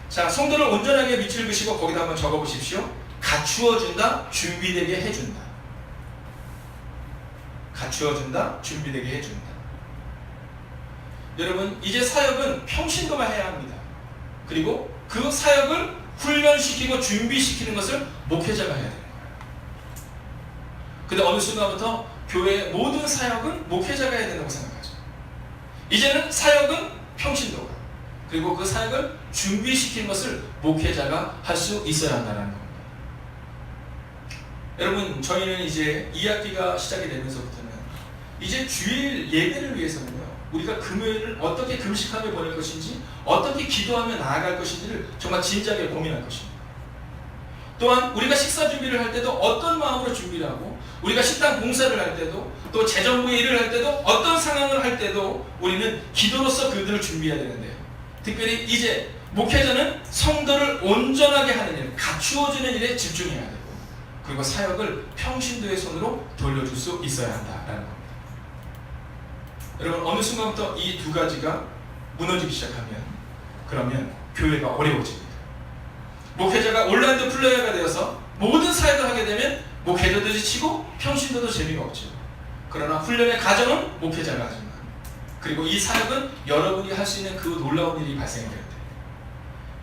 자, 성도를 온전하게 밑줄 그시고 거기다 한번 적어보십시오. 갖추어준다, 준비되게 해준다. 갖추어준다, 준비되게 해준다. 여러분, 이제 사역은 평신도가 해야 합니다. 그리고 그 사역을 훈련시키고 준비시키는 것을 목회자가 해야 되는 거예요. 근데 어느 순간부터 교회의 모든 사역은 목회자가 해야 된다고 생각하죠. 이제는 사역은 평신도가, 그리고 그 사역을 준비시키는 것을 목회자가 할 수 있어야 한다는 겁니다. 여러분, 저희는 이제 2학기가 시작이 되면서부터는 이제 주일 예배를 위해서는요, 우리가 금요일을 어떻게 금식하며 보낼 것인지, 어떻게 기도하며 나아갈 것인지를 정말 진지하게 고민할 것입니다. 또한 우리가 식사 준비를 할 때도 어떤 마음으로 준비를 하고, 우리가 식당 공사를 할 때도, 또 재정부의 일을 할 때도, 어떤 상황을 할 때도 우리는 기도로서 그들을 준비해야 되는데요. 특별히 이제 목회자는 성도를 온전하게 하는 일, 갖추어주는 일에 집중해야 되고, 그리고 사역을 평신도의 손으로 돌려줄 수 있어야 한다는 겁니다. 여러분, 어느 순간부터 이 두 가지가 무너지기 시작하면, 그러면 교회가 어려워집니다. 목회자가 온라인도 플레이어가 되어서 모든 사역을 하게 되면 목회자도 지치고 평신도도 재미가 없죠. 그러나 훈련의 과정은 목회자가 하지만, 그리고 이 사역은 여러분이 할 수 있는 그 놀라운 일이 발생이 될 때,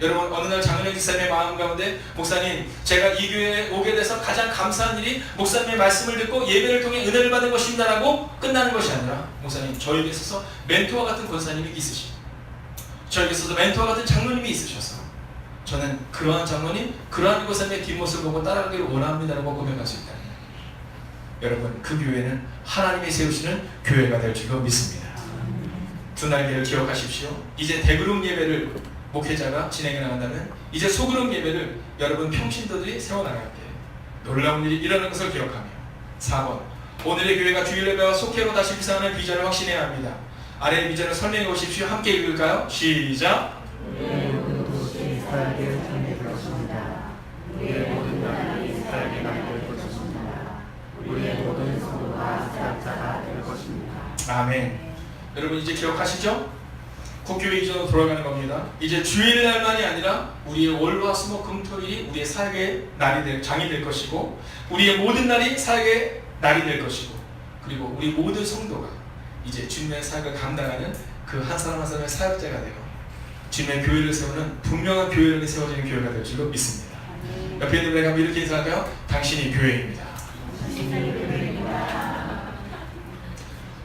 여러분, 어느 날 장은영 집사님의 마음 가운데, 목사님, 제가 이 교회에 오게 돼서 가장 감사한 일이 목사님의 말씀을 듣고 예배를 통해 은혜를 받은 것입니다 라고 끝나는 것이 아니라, 목사님, 저에게 있어서 멘토와 같은 권사님이 있으시고, 저에게 있어서 멘토와 같은 장로님이 있으셔서 저는 그러한 장로님, 그러한 권사님의 뒷모습을 보고 따라가기를 원합니다라고 고백할 수 있다면, 여러분, 그 교회는 하나님이 세우시는 교회가 될 줄로 믿습니다. 두 날개를 기억하십시오. 이제 대그룹 예배를 목회자가 진행해 나간다면, 이제 소그룹 예배를 여러분 평신도들이 세워나갈 때 놀라운 일이 일어나는 것을 기억하며, 4번, 오늘의 교회가 주일 예배와 속회로 다시 비상하는 비전을 확신해야 합니다. 아래의 비전을 설명해 보십시오. 함께 읽을까요? 시작. 우리의 모든 도시 이스라엘의 창이 될 것입니다. 우리의 모든 나라는 이스라엘의 나라가 될 것입니다. 우리의 모든 성도가 사역자가 될 것입니다. 아멘. 여러분, 이제 기억하시죠? 국교회 이전으로 돌아가는 겁니다. 이제 주일날만이 아니라 우리의 월화수목금토일이 우리의 사역의 날이 장이 될 것이고, 우리의 모든 날이 사역의 날이 될 것이고, 그리고 우리 모든 성도가 이제 주님의 사역을 감당하는 그 한 사람 한 사람의 사역자가 되어 주님의 교회를 세우는 분명한 교회를 세워지는 교회가 될 줄로 믿습니다. 옆에 있는 분에게 한번 이렇게 인사할까요? 당신이 교회입니다.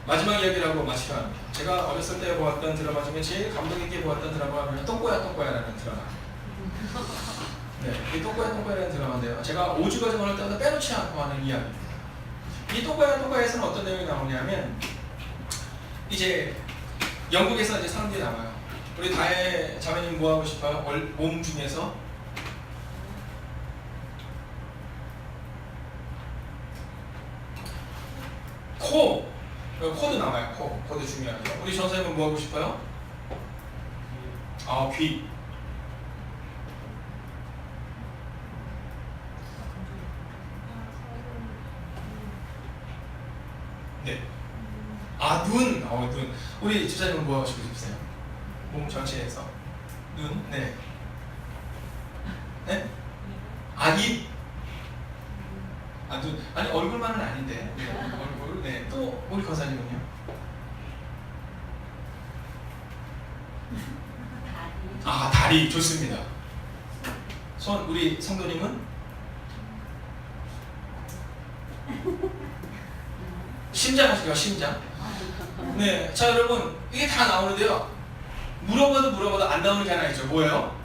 마지막 이야기를 하고 마치려 합니다. 제가 어렸을 때 보았던 드라마 중에 제일 감동 있게 보았던 드라마가 똥꼬야 똥꼬야라는 드라마. 네, 이 똥꼬야 똥꼬야라는 드라마인데요. 제가 5주 과정을 할 때마다 빼놓지 않고 하는 이야기입니다. 이 똥꼬야 똥꼬야에서는 어떤 내용이 나오냐면, 이제 영국에서 이제 사람들이 나와요. 우리 다혜 자매님 뭐 하고 싶어요? 몸 중에서 코도 나와요. 코도 중요하죠. 우리 전사님은 뭐 하고 싶어요? 귀. 네. 눈. 우리 집사님은 뭐 하고 싶으세요? 몸 전체에서. 눈? 네. 네? 입. 눈. 아니, 얼굴만은 아닌데. 네, 얼굴. 네. 또, 우리 권사님은요? 다리. 좋습니다. 우리 성도님은? 심장 하실까요? 심장? 네. 자, 여러분, 이게 다 나오는데요. 물어봐도 안 나오는 게 하나 있죠. 뭐예요?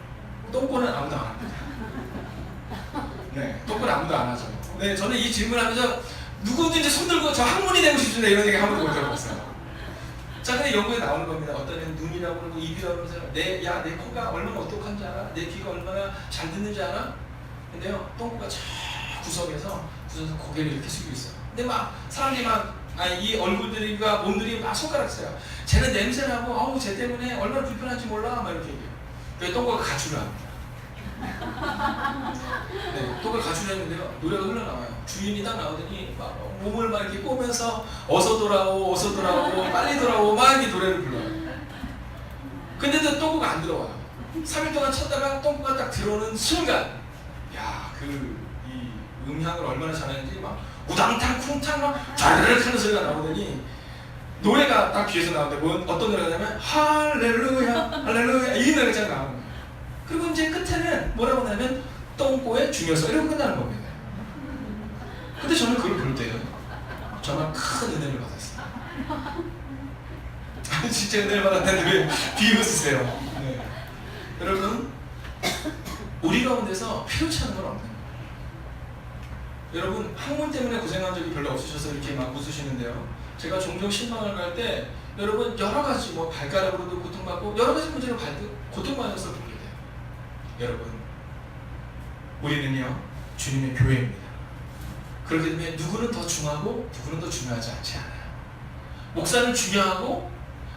똥꼬는 아무도 안 합니다. 네. 똥꼬는 아무도 안 하죠. 네. 저는 이 질문하면서 누구든지 손들고 저 학문이 되고 싶습니다. 이런 얘기 한 번도 못 들어봤어요. 자, 근데 연구에 나오는 겁니다. 어떤 애는 눈이라고 그러고 입이라고 그러면서 내 코가 얼마나 어떡한지 알아? 내 귀가 얼마나 잘 듣는지 알아? 근데요, 똥꼬가 저 구석에서 고개를 이렇게 숙이고 있어요. 근데 막 사람들이 이 얼굴들이가 몸들이 막 손가락 써요. 쟤는 냄새나고 쟤 때문에 얼마나 불편한지 몰라 막 이렇게 얘기해요. 그래서 똥꼬가 가출을 합니다. 네, 똥꼬가 가출했는데요, 노래가 흘러나와요. 주인이 딱 나오더니 막 몸을 막 이렇게 꼬면서 어서 돌아오 빨리 돌아오 막 이렇게 노래를 불러요. 근데도 똥꼬가 안 들어와요. 3일 동안 찾다가 똥꼬가 딱 들어오는 순간, 이 음향을 얼마나 잘하는지 막 우당탕 쿵탕 막 자르륵 하는 소리가 나오더니 노래가 딱 뒤에서 나오는데 어떤 노래가 나냐면 할렐루야 이 노래가 딱 나오는 거예요. 그리고 이제 끝에는 뭐라고 하냐면 똥꼬의 중요성 이러고 끝나는 겁니다. 근데 저는 그걸 볼 때요, 정말 큰 은혜를 받았어요. 진짜 은혜를 받았는데 왜 비웃으세요? 네. 여러분, 우리 가운데서 필요치 않은 건 없는 거예요. 여러분, 학문 때문에 고생한 적이 별로 없으셔서 이렇게 막 웃으시는데요, 제가 종종 신방을 갈 때 여러분 여러 가지 발가락으로도 고통받고 여러 가지 문제로 고통받아서 보게 돼요. 여러분, 우리는요 주님의 교회입니다. 그렇기 때문에 누구는 더 중하고 누구는 더 중요하지 않지 않아요. 목사는 중요하고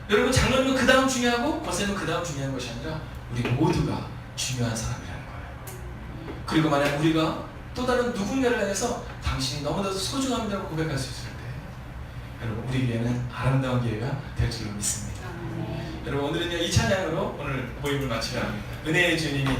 여러분 장로님은 그 다음 중요하고 권사님은 그 다음 중요한 것이 아니라 우리 모두가 중요한 사람이라는 거예요. 그리고 만약 우리가 또 다른 누군가를 향해서 당신이 너무나도 소중합니다고 고백할 수 있을 때, 여러분 우리에게는 아름다운 기회가 될 줄로 믿습니다. 여러분, 오늘은요 이 찬양으로 오늘 모임을 마치려 합니다. 은혜의 주님이